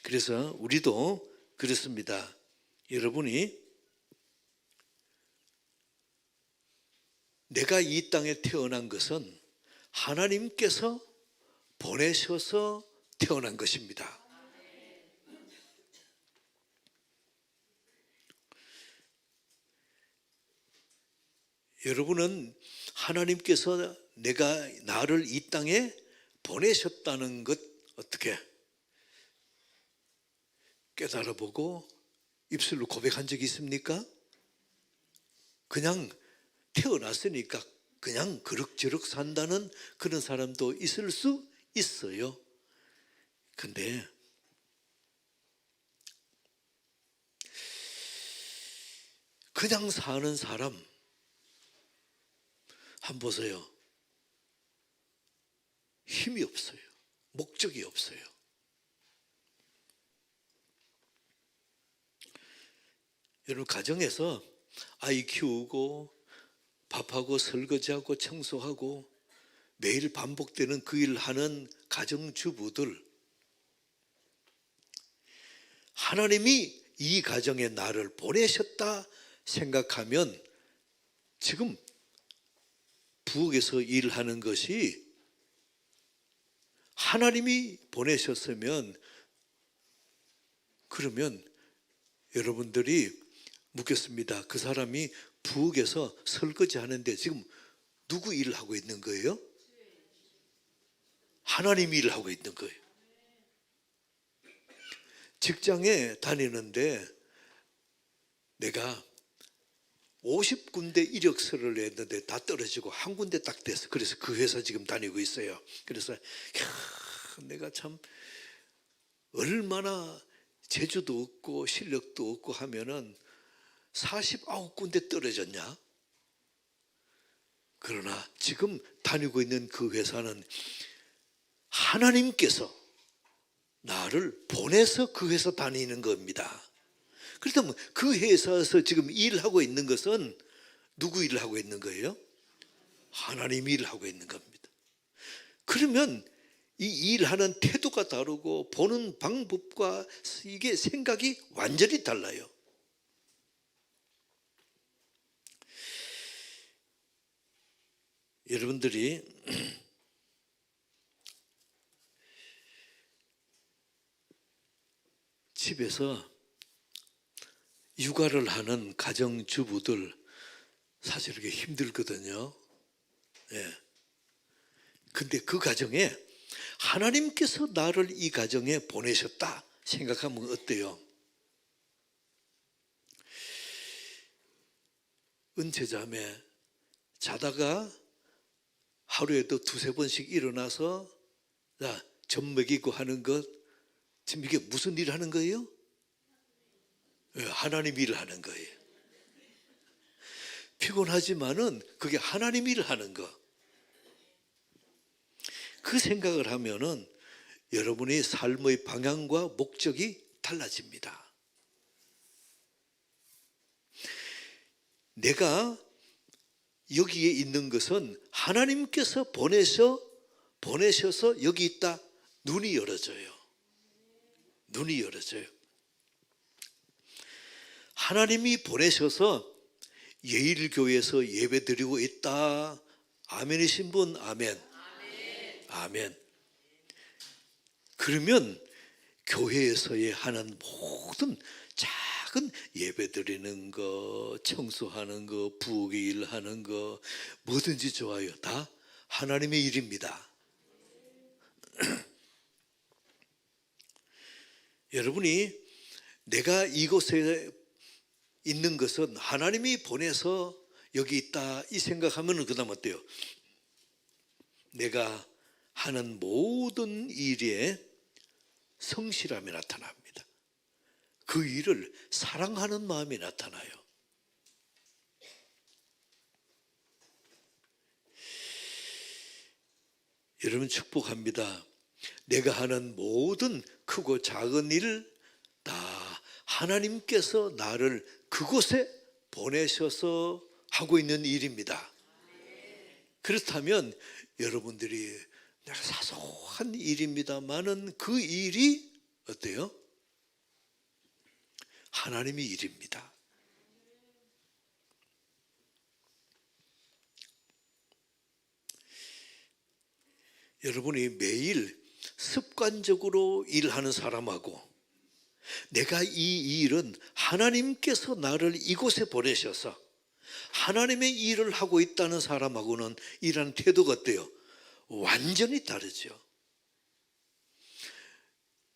그래서 우리도 그렇습니다. 여러분이 내가 이 땅에 태어난 것은 하나님께서 보내셔서 태어난 것입니다. 여러분은 하나님께서 나를 이 땅에 보내셨다는 것 어떻게 깨달아보고 입술로 고백한 적이 있습니까? 그냥 태어났으니까 그냥 그럭저럭 산다는 그런 사람도 있을 수 있어요. 근데 그냥 사는 사람 한번 보세요. 힘이 없어요. 목적이 없어요. 여러분 가정에서 아이 키우고 밥하고 설거지하고 청소하고 매일 반복되는 그 일을 하는 가정주부들, 하나님이 이 가정에 나를 보내셨다 생각하면 지금 부엌에서 일하는 것이 하나님이 보내셨으면, 그러면 여러분들이 묻겠습니다. 그 사람이 부엌에서 설거지 하는데 지금 누구 일을 하고 있는 거예요? 하나님이 일을 하고 있는 거예요. 직장에 다니는데 내가 50군데 이력서를 냈는데 다 떨어지고 한 군데 딱 됐어. 그래서 그 회사 지금 다니고 있어요. 그래서 내가 참 얼마나 재주도 없고 실력도 없고 하면은 49군데 떨어졌냐? 그러나 지금 다니고 있는 그 회사는 하나님께서 나를 보내서 그 회사 다니는 겁니다. 그렇다면 그 회사에서 지금 일하고 있는 것은 누구 일을 하고 있는 거예요? 하나님 일을 하고 있는 겁니다. 그러면 이 일하는 태도가 다르고 보는 방법과 이게 생각이 완전히 달라요. 여러분들이 집에서 육아를 하는 가정주부들 사실 이렇게 힘들거든요. 예. 근데 그 가정에 하나님께서 나를 이 가정에 보내셨다 생각하면 어때요? 은퇴자매 자다가 하루에도 두세 번씩 일어나서 젖 먹이고 하는 것, 지금 이게 무슨 일 하는 거예요? 하나님 일을 하는 거예요. 피곤하지만은 그게 하나님 일을 하는 거. 그 생각을 하면은 여러분의 삶의 방향과 목적이 달라집니다. 내가 여기에 있는 것은 하나님께서 보내셔서 여기 있다. 눈이 열어져요. 눈이 열어져요. 하나님이 보내셔서 예일교회에서 예배드리고 있다. 아멘이신 분 아멘. 아멘. 그러면 교회에서의 하는 모든 작은 예배드리는 거, 청소하는 거, 부엌의 일하는 거 뭐든지 좋아요. 다 하나님의 일입니다. 여러분이 내가 이곳에 있는 것은 하나님이 보내서 여기 있다 이 생각하면 그 다음 어때요? 내가 하는 모든 일에 성실함이 나타납니다. 그 일을 사랑하는 마음이 나타나요. 여러분 축복합니다. 내가 하는 모든 크고 작은 일 다 하나님께서 나를 그곳에 보내셔서 하고 있는 일입니다. 그렇다면 여러분들이 내가 사소한 일입니다만은 그 일이 어때요? 하나님의 일입니다. 여러분이 매일 습관적으로 일하는 사람하고 내가 이 일은 하나님께서 나를 이곳에 보내셔서 하나님의 일을 하고 있다는 사람하고는 일하는 태도가 어때요? 완전히 다르죠.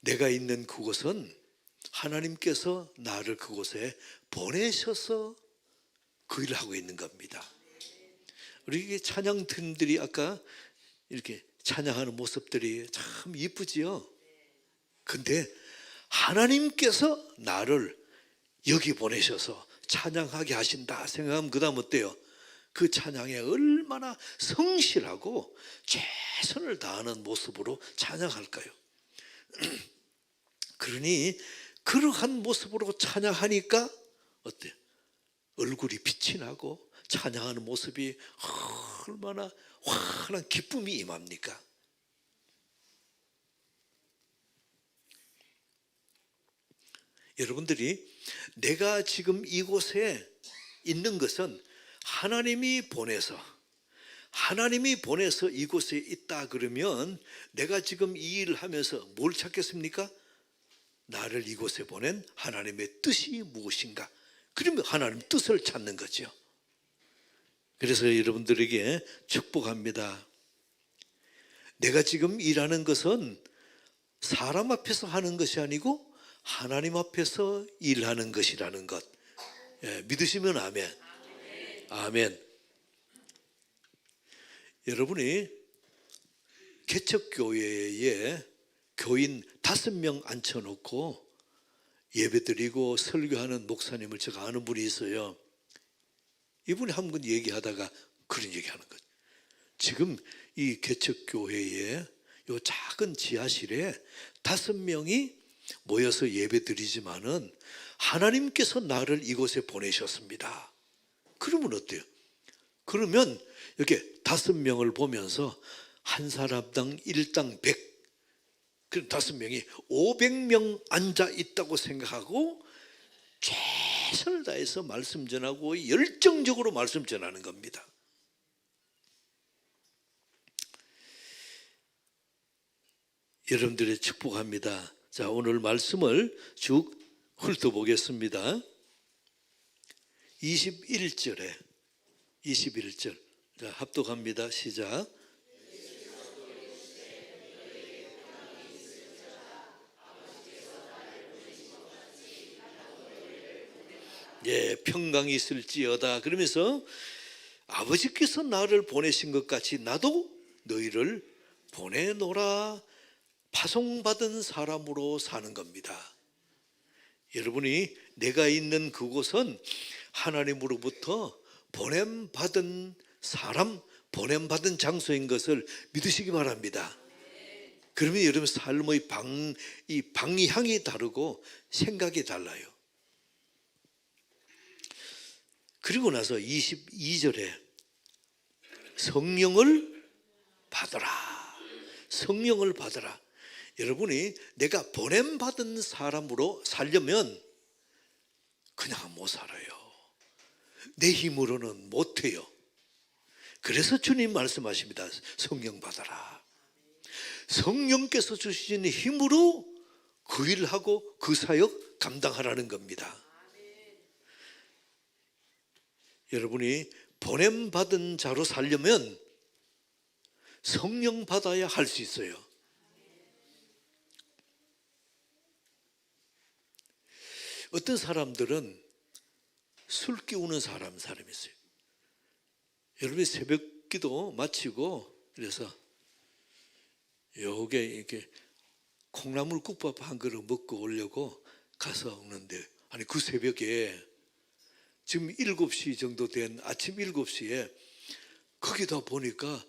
내가 있는 그곳은 하나님께서 나를 그곳에 보내셔서 그 일을 하고 있는 겁니다. 우리 찬양팀들이 아까 이렇게 찬양하는 모습들이 참 이쁘지요. 근데 하나님께서 나를 여기 보내셔서 찬양하게 하신다 생각하면 그 다음 어때요? 그 찬양에 얼마나 성실하고 최선을 다하는 모습으로 찬양할까요? 그러니 그러한 모습으로 찬양하니까 어때요? 얼굴이 빛이 나고 찬양하는 모습이 얼마나 환한 기쁨이 임합니까? 여러분들이 내가 지금 이곳에 있는 것은 하나님이 보내서 이곳에 있다 그러면 내가 지금 이 일을 하면서 뭘 찾겠습니까? 나를 이곳에 보낸 하나님의 뜻이 무엇인가? 그러면 하나님 뜻을 찾는 거죠. 그래서 여러분들에게 축복합니다. 내가 지금 일하는 것은 사람 앞에서 하는 것이 아니고 하나님 앞에서 일하는 것이라는 것. 예, 믿으시면 아멘. 아멘. 여러분이 개척교회에 교인 5명 앉혀놓고 예배드리고 설교하는 목사님을 제가 아는 분이 있어요. 이분이 한 번 얘기하다가 그런 얘기하는 거죠. 지금 이 개척교회에 요 작은 지하실에 5명이 모여서 예배드리지만은 하나님께서 나를 이곳에 보내셨습니다. 그러면 어때요? 그러면 이렇게 5명을 보면서 한 사람당 1당 100, 그 5명이 500명 앉아 있다고 생각하고 최선을 다해서 말씀 전하고 열정적으로 말씀 전하는 겁니다. 여러분들의 축복합니다. 자, 오늘 말씀을 쭉 훑어보겠습니다. 21절. 자, 합독합니다. 시작. 예, 평강이 있을지어다. 그러면서 아버지께서 나를 보내신 것 같이 나도 너희를 보내노라. 파송받은 사람으로 사는 겁니다. 여러분이 내가 있는 그곳은 하나님으로부터 보냄받은 사람, 보냄받은 장소인 것을 믿으시기 바랍니다. 그러면 여러분 삶의 방향이 다르고 생각이 달라요. 그리고 나서 22절에 성령을 받으라. 성령을 받으라. 여러분이 내가 보냄받은 사람으로 살려면 그냥 못 살아요. 내 힘으로는 못해요. 그래서 주님 말씀하십니다. 성령 받아라. 성령께서 주시는 힘으로 그 일하고 그 사역 감당하라는 겁니다. 여러분이 보냄받은 자로 살려면 성령 받아야 할 수 있어요. 어떤 사람들은 술 깨우는 사람이 있어요. 여러분이 새벽 기도 마치고 그래서 요게 이렇게 콩나물 국밥 한 그릇 먹고 오려고 가서 오는데 아니 그 새벽에 지금 7시 정도 된 아침 7시에 거기다 보니까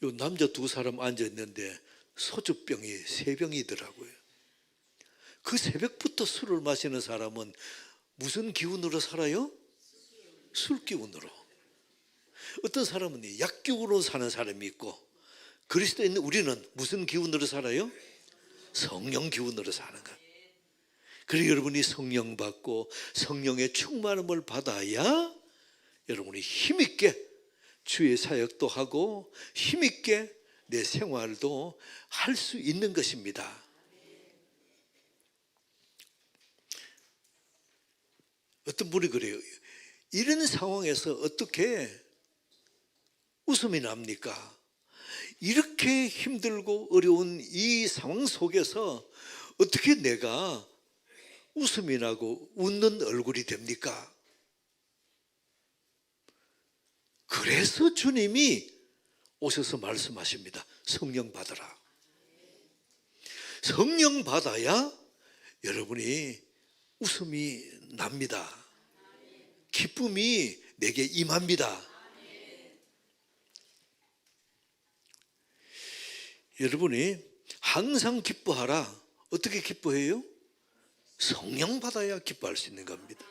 요 남자 2사람 앉아 있는데 소주병이 3병이더라고요. 그 새벽부터 술을 마시는 사람은 무슨 기운으로 살아요? 술 기운으로. 어떤 사람은 약 기운으로 사는 사람이 있고 그리스도에 있는 우리는 무슨 기운으로 살아요? 성령 기운으로 사는 것. 그리고 여러분이 성령 받고 성령의 충만함을 받아야 여러분이 힘있게 주의 사역도 하고 힘있게 내 생활도 할 수 있는 것입니다. 어떤 분이 그래요. 이런 상황에서 어떻게 웃음이 납니까? 이렇게 힘들고 어려운 이 상황 속에서 어떻게 내가 웃음이 나고 웃는 얼굴이 됩니까? 그래서 주님이 오셔서 말씀하십니다. 성령 받으라. 성령 받아야 여러분이 웃음이 납니다. 기쁨이 내게 임합니다. 여러분이 항상 기뻐하라. 어떻게 기뻐해요? 성령 받아야 기뻐할 수 있는 겁니다.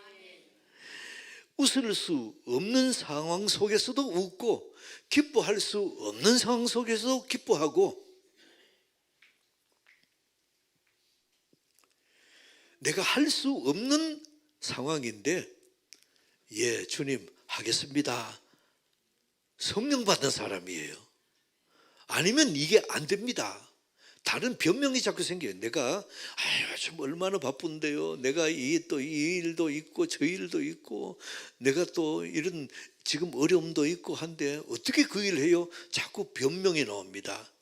웃을 수 없는 상황 속에서도 웃고 기뻐할 수 없는 상황 속에서도 기뻐하고 내가 할 수 없는 상황인데 예, 주님 하겠습니다. 성령 받은 사람이에요. 아니면 이게 안 됩니다. 다른 변명이 자꾸 생겨요. 내가 좀 얼마나 바쁜데요. 내가 이 일도 있고 저 일도 있고 내가 또 이런 지금 어려움도 있고 한데 어떻게 그 일을 해요? 자꾸 변명이 나옵니다.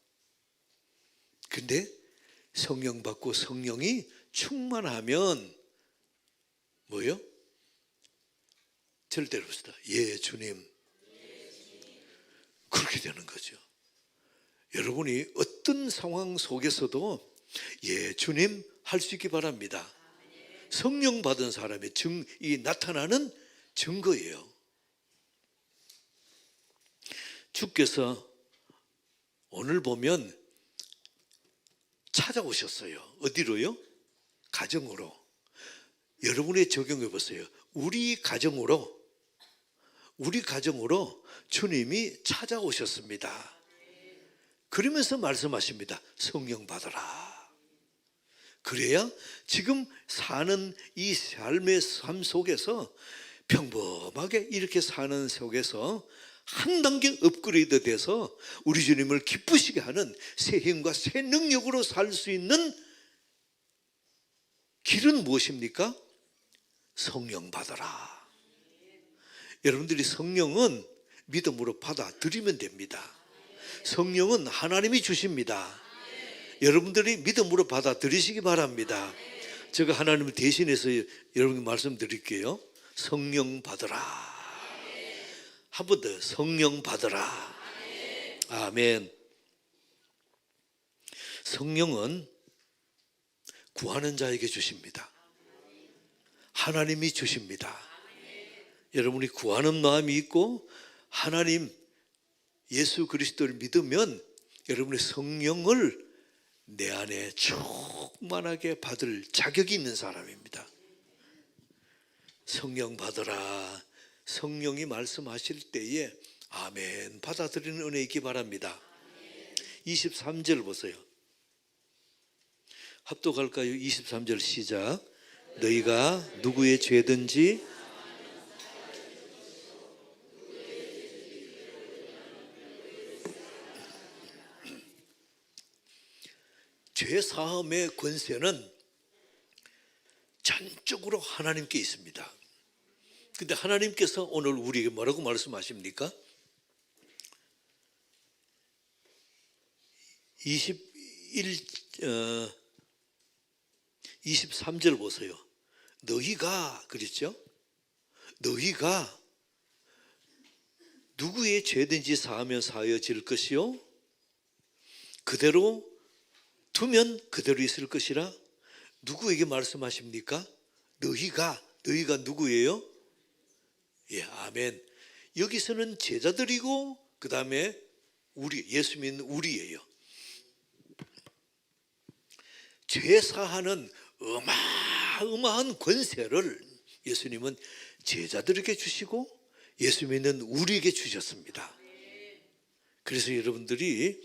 근데 성령 받고 성령이 충만하면 뭐요? 절대로 봅시다. 예, 주님. 그렇게 되는 거죠. 여러분이 어떤 상황 속에서도 예, 주님 할 수 있기 바랍니다. 성령 받은 사람의 이 나타나는 증거예요. 주께서 오늘 보면 찾아오셨어요. 어디로요? 가정으로. 여러분이 적용해 보세요. 우리 가정으로 주님이 찾아오셨습니다. 그러면서 말씀하십니다. 성령 받아라. 그래야 지금 사는 이 삶의 삶 속에서 평범하게 이렇게 사는 속에서 한 단계 업그레이드 돼서 우리 주님을 기쁘시게 하는 새 힘과 새 능력으로 살 수 있는 길은 무엇입니까? 성령 받아라. 여러분들이 성령은 믿음으로 받아들이면 됩니다. 성령은 하나님이 주십니다. 여러분들이 믿음으로 받아들이시기 바랍니다. 제가 하나님을 대신해서 여러분께 말씀드릴게요. 성령 받으라. 한 번 더 성령 받으라. 아멘. 성령은 구하는 자에게 주십니다. 하나님이 주십니다. 여러분이 구하는 마음이 있고 하나님 예수 그리스도를 믿으면 여러분의 성령을 내 안에 충만하게 받을 자격이 있는 사람입니다. 성령 받으라. 성령이 말씀하실 때에 아멘 받아들이는 은혜 있기 바랍니다. 23절 보세요. 합독할까요? 23절 시작. 너희가 누구의 죄든지 죄 사함의 권세는 전적으로 하나님께 있습니다. 근데 하나님께서 오늘 우리에게 뭐라고 말씀하십니까? 23절 보세요. 너희가 그랬죠? 너희가 누구의 죄든지 사하면 사하여질 것이요 그대로 두면 그대로 있을 것이라. 누구에게 말씀하십니까? 너희가 누구예요? 예, 아멘. 여기서는 제자들이고 그 다음에 우리 예수 믿는 우리예요. 죄 사하는 어마어마한 권세를 예수님은 제자들에게 주시고 예수 믿는 우리에게 주셨습니다. 그래서 여러분들이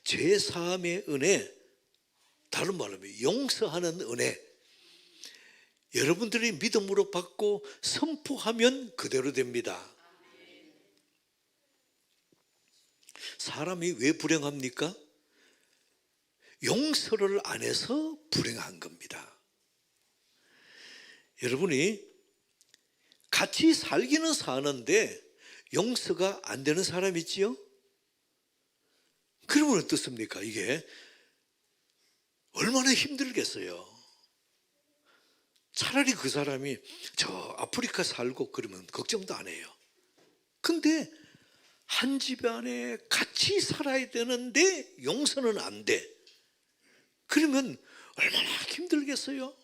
죄 사함의 은혜, 다른 말로 하면 용서하는 은혜, 여러분들이 믿음으로 받고 선포하면 그대로 됩니다. 사람이 왜 불행합니까? 용서를 안 해서 불행한 겁니다. 여러분이 같이 살기는 사는데 용서가 안 되는 사람 있지요? 그러면 어떻습니까? 이게 얼마나 힘들겠어요. 차라리 그 사람이 저 아프리카 살고 그러면 걱정도 안 해요. 근데 한 집 안에 같이 살아야 되는데 용서는 안 돼. 그러면 얼마나 힘들겠어요.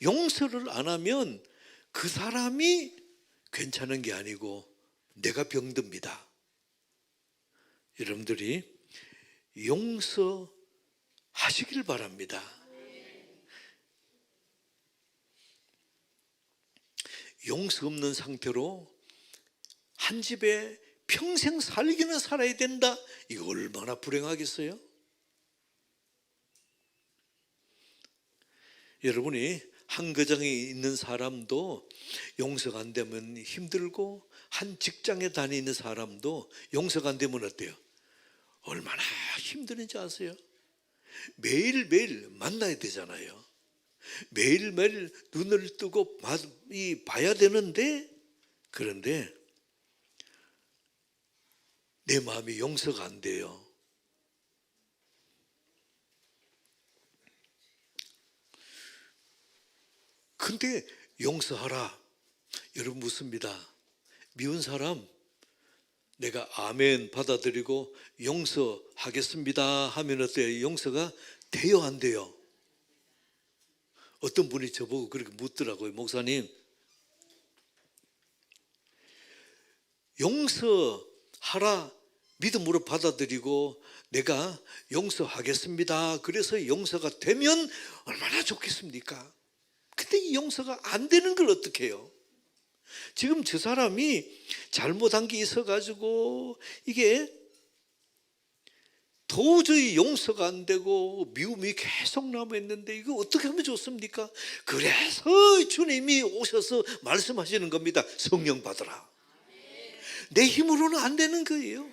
용서를 안 하면 그 사람이 괜찮은 게 아니고 내가 병듭니다. 여러분들이 용서하시길 바랍니다. 용서 없는 상태로 한 집에 평생 살기는 살아야 된다. 이거 얼마나 불행하겠어요? 여러분이 한 가정에 있는 사람도 용서가 안 되면 힘들고 한 직장에 다니는 사람도 용서가 안 되면 어때요? 얼마나 힘드는지 아세요? 매일매일 만나야 되잖아요. 매일매일 눈을 뜨고 봐야 되는데, 그런데 내 마음이 용서가 안 돼요. 근데 용서하라. 여러분 묻습니다. 미운 사람 내가 아멘 받아들이고 용서하겠습니다 하면 어때요? 용서가 돼요, 안 돼요? 어떤 분이 저보고 그렇게 묻더라고요. 목사님, 용서하라 믿음으로 받아들이고 내가 용서하겠습니다. 그래서 용서가 되면 얼마나 좋겠습니까? 근데 이 용서가 안 되는 걸 어떻게 해요? 지금 저 사람이 잘못한 게 있어가지고 이게 도저히 용서가 안 되고 미움이 계속 남아있는데 이거 어떻게 하면 좋습니까? 그래서 주님이 오셔서 말씀하시는 겁니다. 성령 받으라. 내 힘으로는 안 되는 거예요.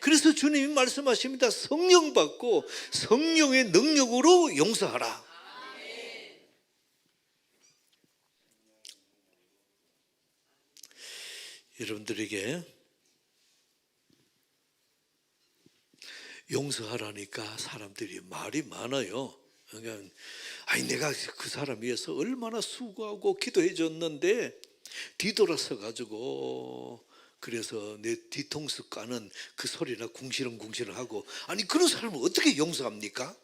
그래서 주님이 말씀하십니다. 성령 받고 성령의 능력으로 용서하라. 여러분들에게 용서하라니까 사람들이 말이 많아요. 그러니까 아니 내가 그 사람 위해서 얼마나 수고하고 기도해 줬는데 뒤돌아서 가지고 그래서 내 뒤통수 까는 그 소리나 궁시렁궁시렁 하고 아니 그런 사람을 어떻게 용서합니까?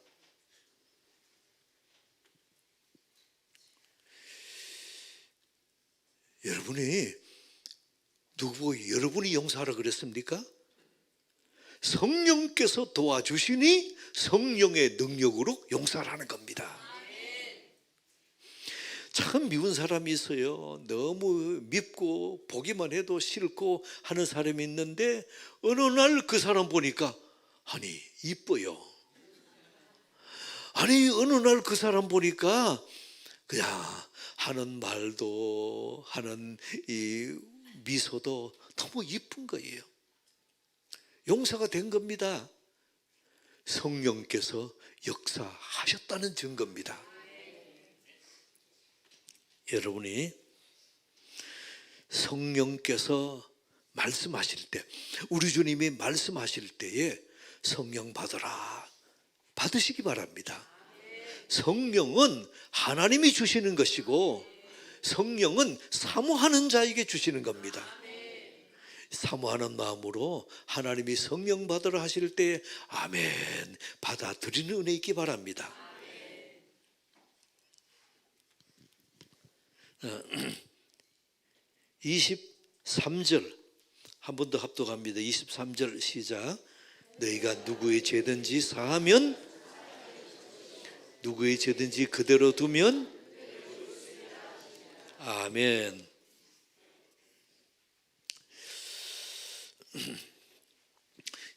여러분이 누구 여러분이 용서하라 그랬습니까? 성령께서 도와주시니 성령의 능력으로 용서하라는 겁니다. 참 미운 사람이 있어요. 너무 밉고 보기만 해도 싫고 하는 사람이 있는데 어느 날 그 사람 보니까 아니 이뻐요. 아니 어느 날 그 사람 보니까 그냥 하는 말도 하는 이 미소도 너무 이쁜 거예요. 용서가 된 겁니다. 성령께서 역사하셨다는 증거입니다. 여러분이 성령께서 말씀하실 때 우리 주님이 말씀하실 때에 성령 받으라 받으시기 바랍니다. 성령은 하나님이 주시는 것이고 성령은 사모하는 자에게 주시는 겁니다. 사모하는 마음으로 하나님이 성령 받으라 하실 때 아멘 받아들이는 은혜 있기 바랍니다. 23절 한 번 더 합독합니다. 23절 시작. 너희가 누구의 죄든지 사하면 누구의 죄든지 그대로 두면 아멘.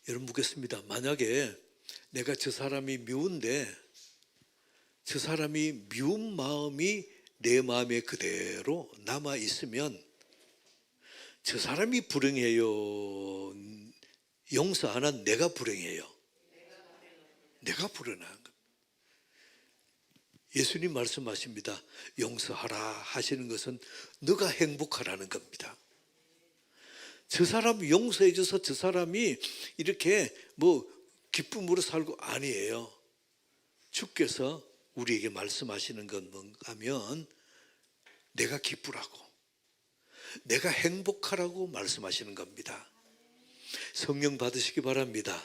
여러분 묻겠습니다. 만약에 내가 저 사람이 미운데 저 사람이 미운 마음이 내 마음에 그대로 남아 있으면 저 사람이 불행해요? 용서 안 한 내가 불행해요? 내가 불행한 겁니다. 예수님 말씀하십니다. 용서하라 하시는 것은 너가 행복하라는 겁니다. 저 사람 용서해 줘서 저 사람이 이렇게 뭐 기쁨으로 살고 아니에요. 주께서 우리에게 말씀하시는 건 뭔가 하면 내가 기쁘라고 내가 행복하라고 말씀하시는 겁니다. 성령 받으시기 바랍니다.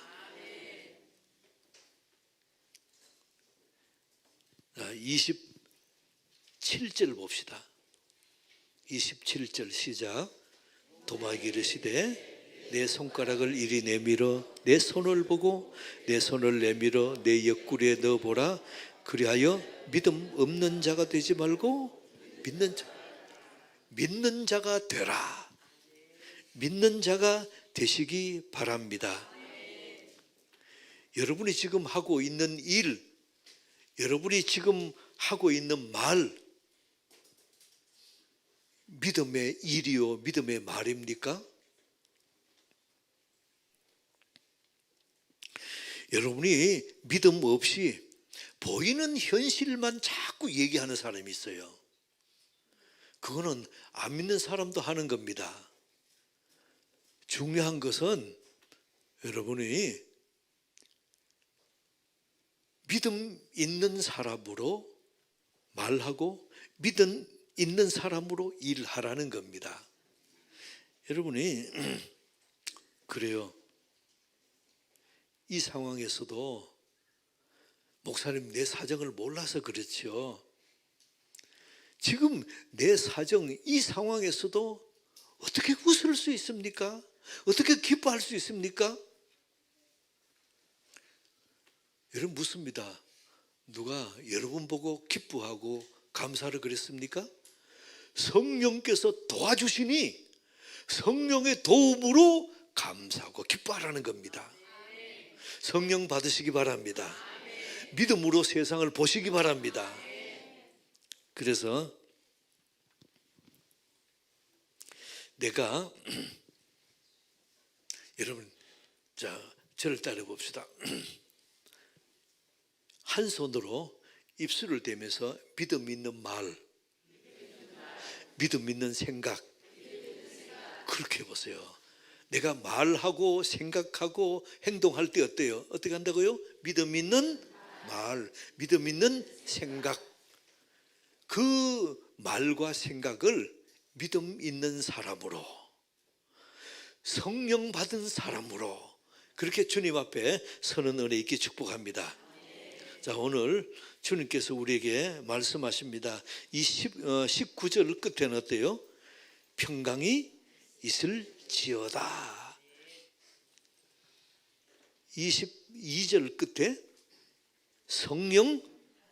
27절 봅시다. 27절 시작. 도마에게 이르시되 내 손가락을 이리 내밀어 내 손을 보고 내 손을 내밀어 내 옆구리에 넣어보라. 그리하여 믿음 없는 자가 되지 말고 믿는 자가 되라. 믿는 자가 되시기 바랍니다. 여러분이 지금 하고 있는 일, 여러분이 지금 하고 있는 말, 믿음의 일이요, 믿음의 말입니까? 여러분이 믿음 없이 보이는 현실만 자꾸 얘기하는 사람이 있어요. 그거는 안 믿는 사람도 하는 겁니다. 중요한 것은 여러분이 믿음 있는 사람으로 말하고 믿음 있는 사람으로 일하라는 겁니다. 여러분이 그래요. 이 상황에서도 목사님 내 사정을 몰라서 그렇죠. 지금 내 사정 이 상황에서도 어떻게 웃을 수 있습니까? 어떻게 기뻐할 수 있습니까? 여러분 묻습니다. 누가 여러분 보고 기뻐하고 감사를 그랬습니까? 성령께서 도와주시니 성령의 도움으로 감사하고 기뻐하라는 겁니다. 성령 받으시기 바랍니다. 믿음으로 세상을 보시기 바랍니다. 그래서 내가 여러분 저를 따라 봅시다. 한 손으로 입술을 대면서 믿음 있는 말, 믿음 있는 생각, 그렇게 해보세요. 내가 말하고 생각하고 행동할 때 어때요? 어떻게 한다고요? 믿음 있는 말, 믿음 있는 생각. 그 말과 생각을 믿음 있는 사람으로, 성령 받은 사람으로 그렇게 주님 앞에 서는 은혜 있게 축복합니다. 자, 오늘 주님께서 우리에게 말씀하십니다. 이 19절 끝에는 어때요? 평강이 있을지어다. 22절 끝에 성령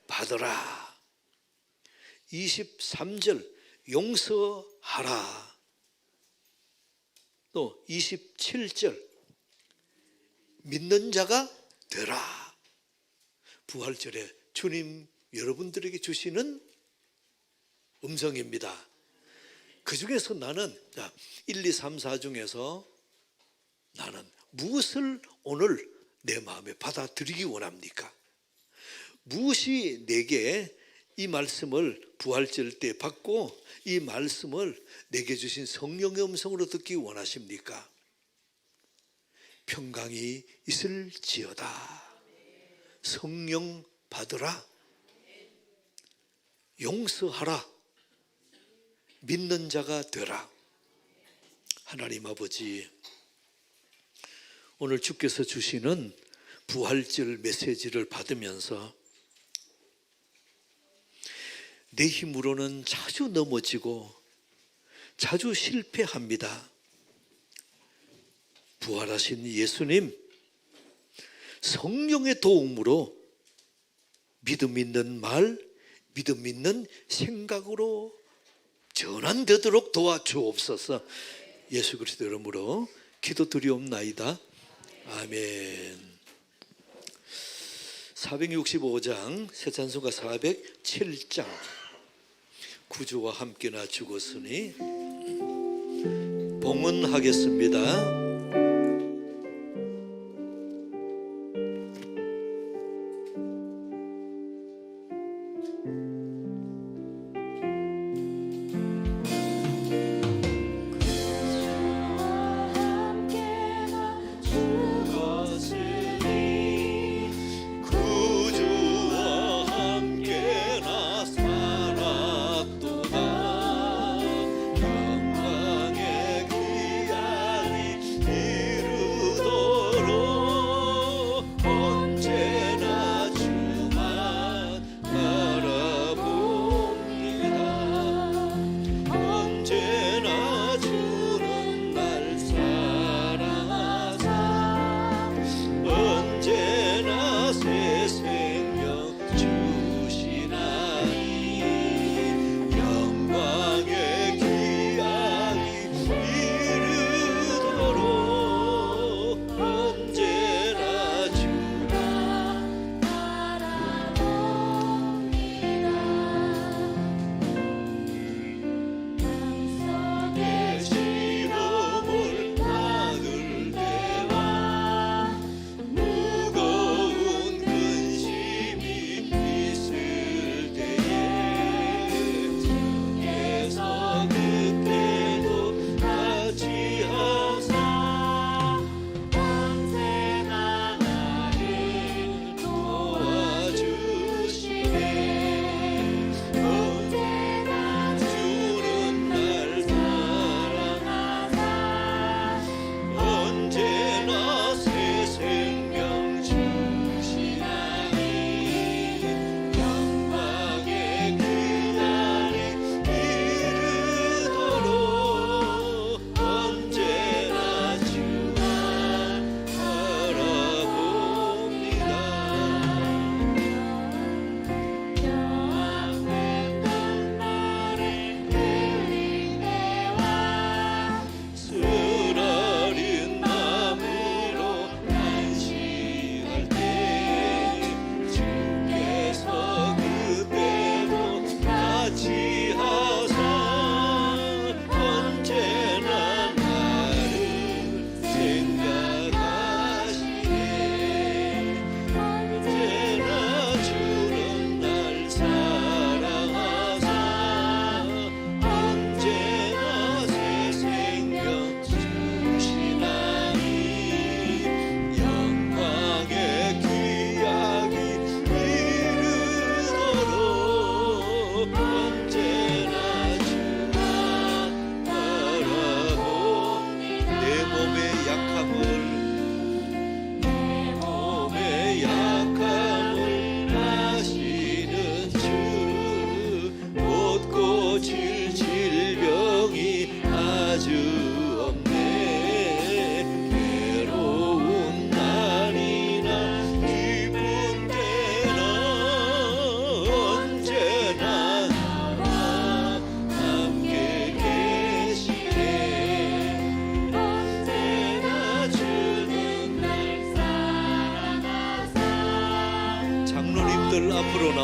받으라. 23절 용서하라. 또 27절 믿는 자가 되라. 부활절에 주님 여러분들에게 주시는 음성입니다. 그 중에서 나는 1, 2, 3, 4 중에서 나는 무엇을 오늘 내 마음에 받아들이기 원합니까? 무엇이 내게 이 말씀을 부활절 때 받고 이 말씀을 내게 주신 성령의 음성으로 듣기 원하십니까? 평강이 있을지어다. 성령 받으라. 용서하라. 믿는 자가 되라. 하나님 아버지, 오늘 주께서 주시는 부활절 메시지를 받으면서 내 힘으로는 자주 넘어지고 자주 실패합니다. 부활하신 예수님, 성령의 도움으로 믿음 있는 말, 믿음 있는 생각으로 전환되도록 도와주옵소서. 예수 그리스도 이름으로 기도드리옵나이다. 아멘. 465장 새 찬송가 407장 구주와 함께나 죽었으니 봉헌하겠습니다.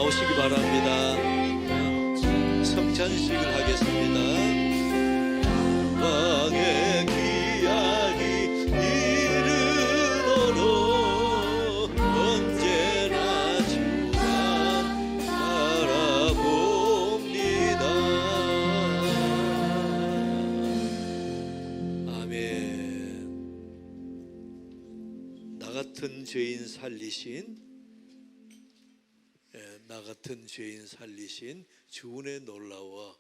나오시기 바랍니다. 성찬식을 하겠습니다. 왕의 귀하기 이르도록 언제나 주만 바라봅니다. 아멘. 나 같은 죄인 살리신 나 같은 죄인 살리신 주은의 놀라워.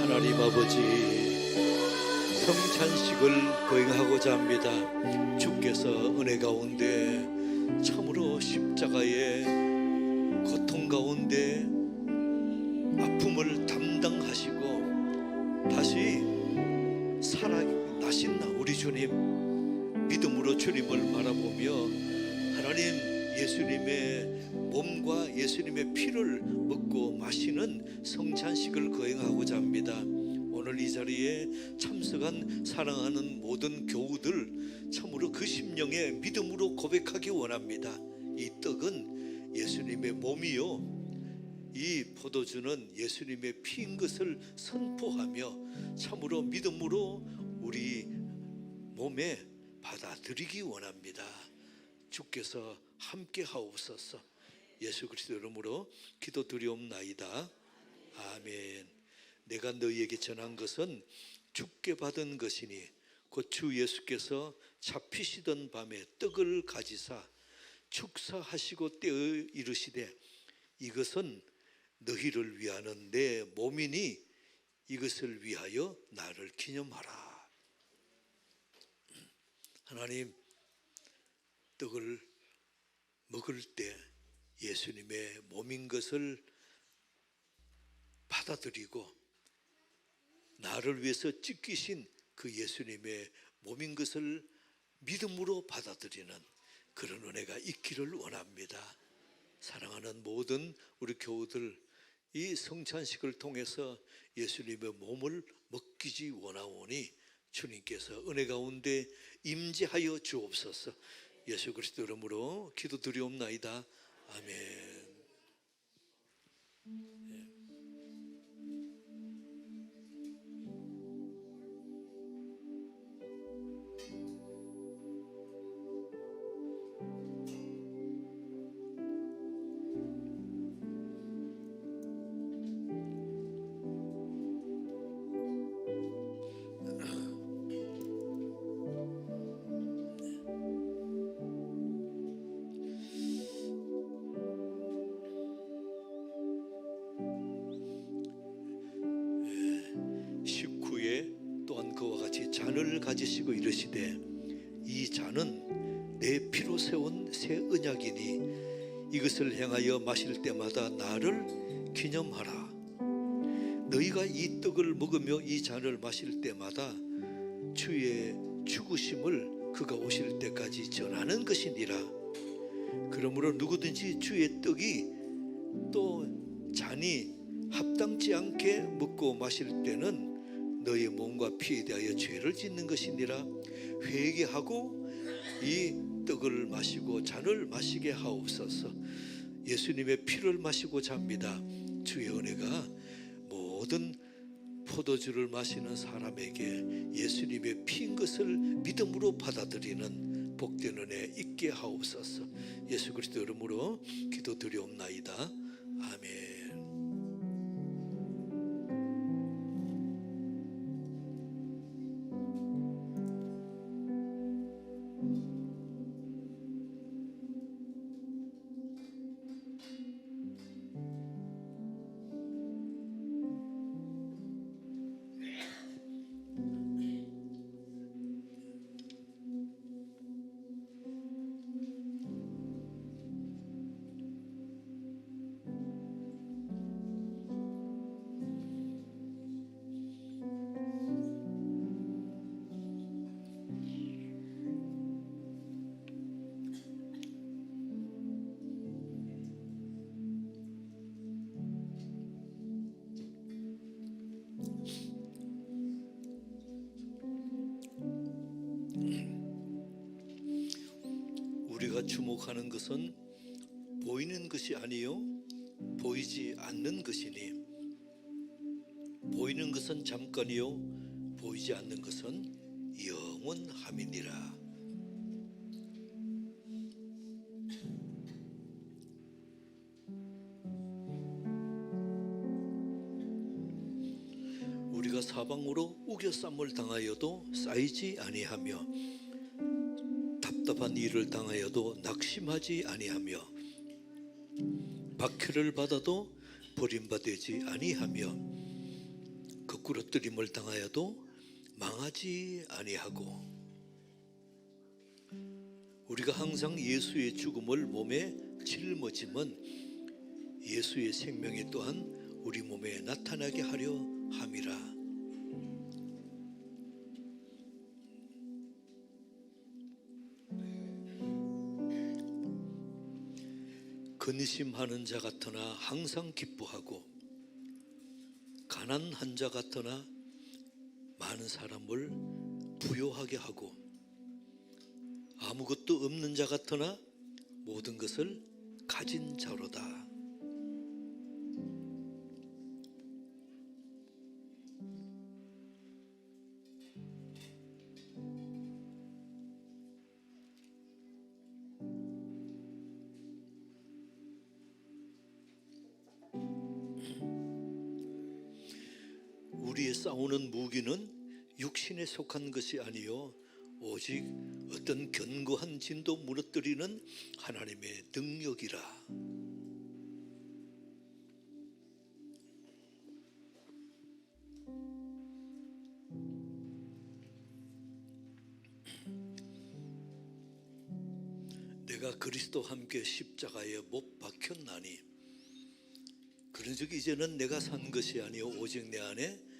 하나님 아버지, 성찬식을 거행하고자 합니다. 주께서 은혜 가운데 참으로 십자가의 고통 가운데 아픔을 담당하시고 다시 살아나신 우리 주님, 믿음으로 주님을 바라보며 하나님 예수님의 몸과 예수님의 피를 먹고 마시는 성찬식을 거행하고자 합니다. 오늘 이 자리에 참석한 사랑하는 모든 교우들 참으로 그 심령에 믿음으로 고백하기 원합니다. 이 떡은 예수님의 몸이요, 이 포도주는 예수님의 피인 것을 선포하며 참으로 믿음으로 우리 몸에 받아들이기 원합니다. 주께서 함께 하옵소서. 예수 그리스도 이름으로 기도드리옵나이다. 아멘. 내가 너희에게 전한 것은 주께 받은 것이니 곧 주 예수께서 잡히시던 밤에 떡을 가지사 축사하시고 떼어 이르시되 이것은 너희를 위하는 내 몸이니 이것을 위하여 나를 기념하라. 하나님, 떡을 먹을 때 예수님의 몸인 것을 받아들이고 나를 위해서 찢기신 그 예수님의 몸인 것을 믿음으로 받아들이는 그런 은혜가 있기를 원합니다. 사랑하는 모든 우리 교우들, 이 성찬식을 통해서 예수님의 몸을 먹기지 원하오니 주님께서 은혜 가운데 임재하여 주옵소서. 예수 그리스도 이름으로 기도드리옵나이다. 아멘. 또한 그와 같이 잔을 가지시고 이르시되 이 잔은 내 피로 세운 새 언약이니 이것을 행하여 마실 때마다 나를 기념하라. 너희가 이 떡을 먹으며 이 잔을 마실 때마다 주의 죽으심을 그가 오실 때까지 전하는 것이니라. 그러므로 누구든지 주의 떡이 또 잔이 합당치 않게 먹고 마실 때는 너의 몸과 피에 대하여 죄를 짓는 것이니라. 회개하고 이 떡을 마시고 잔을 마시게 하옵소서. 예수님의 피를 마시고자 합니다. 주의 은혜가 모든 포도주를 마시는 사람에게 예수님의 피인 것을 믿음으로 받아들이는 복된 은혜 있게 하옵소서. 예수 그리스도 이름으로 기도드리옵나이다. 아멘. 우리가 주목하는 것은 보이는 것이 아니요 보이지 않는 것이니, 보이는 것은 잠깐이요 보이지 않는 것은 영원함이니라. 우리가 사방으로 우겨쌈을 당하여도 쌓이지 아니하며 답답한 일을 당하여도 낙심하지 아니하며 박해를 받아도 버림받지 아니하며 거꾸러뜨림을 당하여도 망하지 아니하고, 우리가 항상 예수의 죽음을 몸에 짊어짐은 예수의 생명이 또한 우리 몸에 나타나게 하려 함이라. 근심하는 자 같으나 항상 기뻐하고, 가난한 자 같으나 많은 사람을 부요하게 하고, 아무것도 없는 자 같으나 모든 것을 가진 자로다. 우리의 싸우는 무기는 육신에 속한 것이 아니요 오직 어떤 견고한 진도 무너뜨리는 하나님의 능력이라. 내가 그리스도와 함께 십자가에 못 박혔나니 그런즉 이제는 내가 산 것이 아니요 오직 내 안에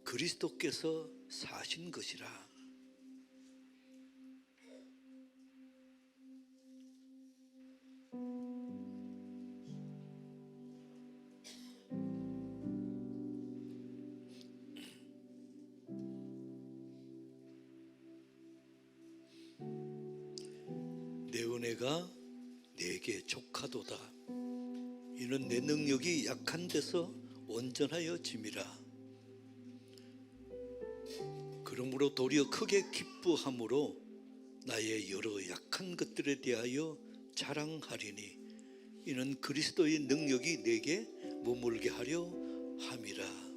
그리스도께서 사신 것이라. 내 은혜가 내게 족하도다. 이는 내 능력이 약한 데서 온전하여 짐이라. 그러므로 도리어 크게 기뻐함으로 나의 여러 약한 것들에 대하여 자랑하리니 이는 그리스도의 능력이 내게 머물게 하려 함이라.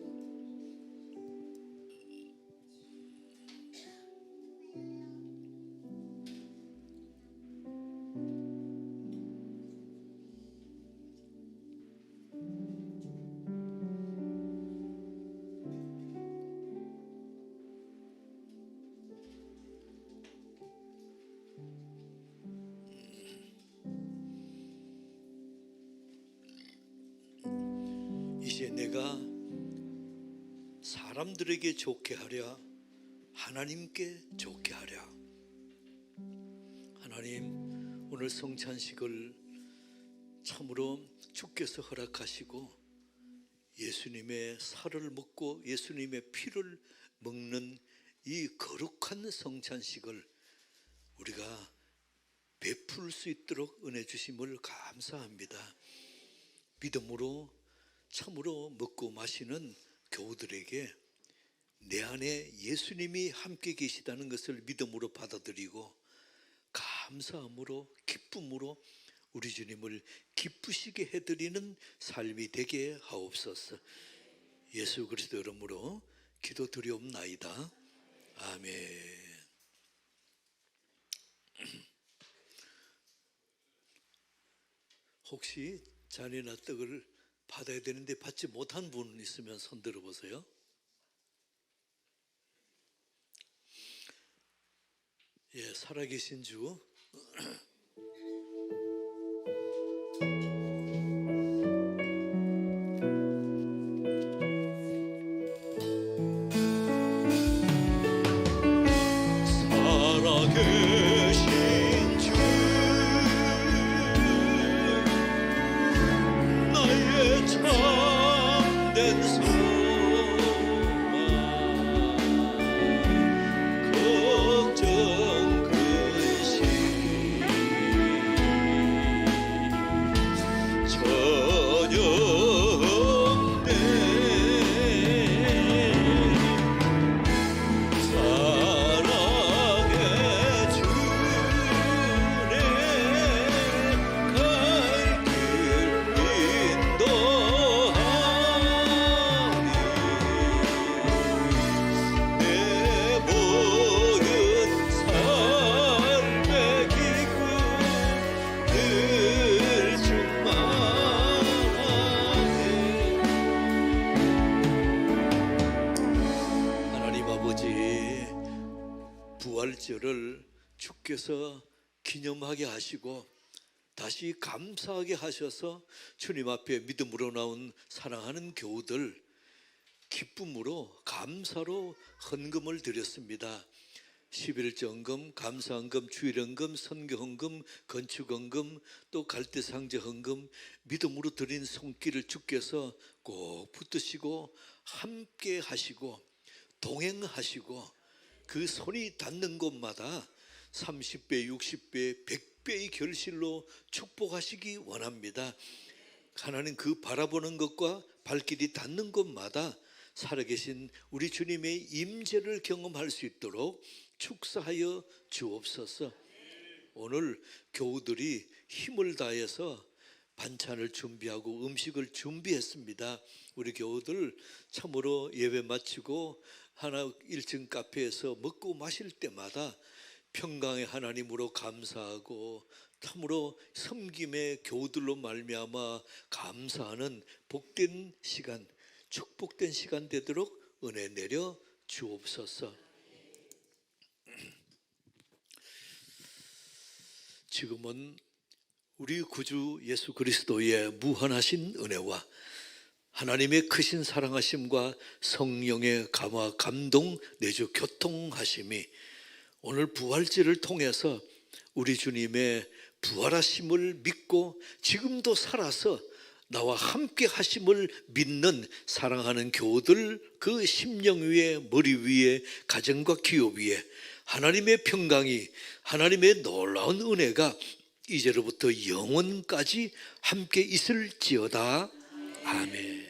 이제 내가 사람들에게 좋게 하랴 하나님께 좋게 하랴. 하나님, 오늘 성찬식을 참으로 주께서 허락하시고 예수님의 살을 먹고 예수님의 피를 먹는 이 거룩한 성찬식을 우리가 베풀 수 있도록 은혜 주심을 감사합니다. 믿음으로 참으로 먹고 마시는 교우들에게 내 안에 예수님이 함께 계시다는 것을 믿음으로 받아들이고 감사함으로 기쁨으로 우리 주님을 기쁘시게 해드리는 삶이 되게 하옵소서. 예수 그리스도 이름으로 기도드리옵나이다. 아멘. 혹시 잔이나 떡을 받아야 되는데 받지 못한 분 있으면 손 들어보세요. 예, 살아계신 주 살아계신 주 나의 참된 소망 걱정 근심 전혀 없네 사랑해 주네 갈 길 인도하니 내 모든 삶의 기쁨 늘 충만하네. 하나님 아버지, 부활절을 주께서 기념하게 하시고 다시 감사하게 하셔서 주님 앞에 믿음으로 나온 사랑하는 교우들 기쁨으로 감사로 헌금을 드렸습니다. 11조헌금, 감사헌금, 주일헌금, 선교헌금, 건축헌금, 또 갈대상제 헌금 믿음으로 드린 손길을 주께서 꼭 붙드시고 함께 하시고 동행하시고 그 손이 닿는 곳마다 30배, 60배, 100배의 결실로 축복하시기 원합니다. 하나님 그 바라보는 것과 발길이 닿는 곳마다 살아계신 우리 주님의 임재를 경험할 수 있도록 축사하여 주옵소서. 오늘 교우들이 힘을 다해서 반찬을 준비하고 음식을 준비했습니다. 우리 교우들 참으로 예배 마치고 하나 1층 카페에서 먹고 마실 때마다 평강의 하나님으로 감사하고 참으로 섬김의 교우들로 말미암아 감사하는 복된 시간, 축복된 시간 되도록 은혜 내려 주옵소서. 지금은 우리 구주 예수 그리스도의 무한하신 은혜와 하나님의 크신 사랑하심과 성령의 감화 감동 내주 교통하심이 오늘 부활절을 통해서 우리 주님의 부활하심을 믿고 지금도 살아서 나와 함께 하심을 믿는 사랑하는 교우들 그 심령 위에 머리 위에 가정과 기업 위에 하나님의 평강이 하나님의 놀라운 은혜가 이제로부터 영원까지 함께 있을지어다. 아멘.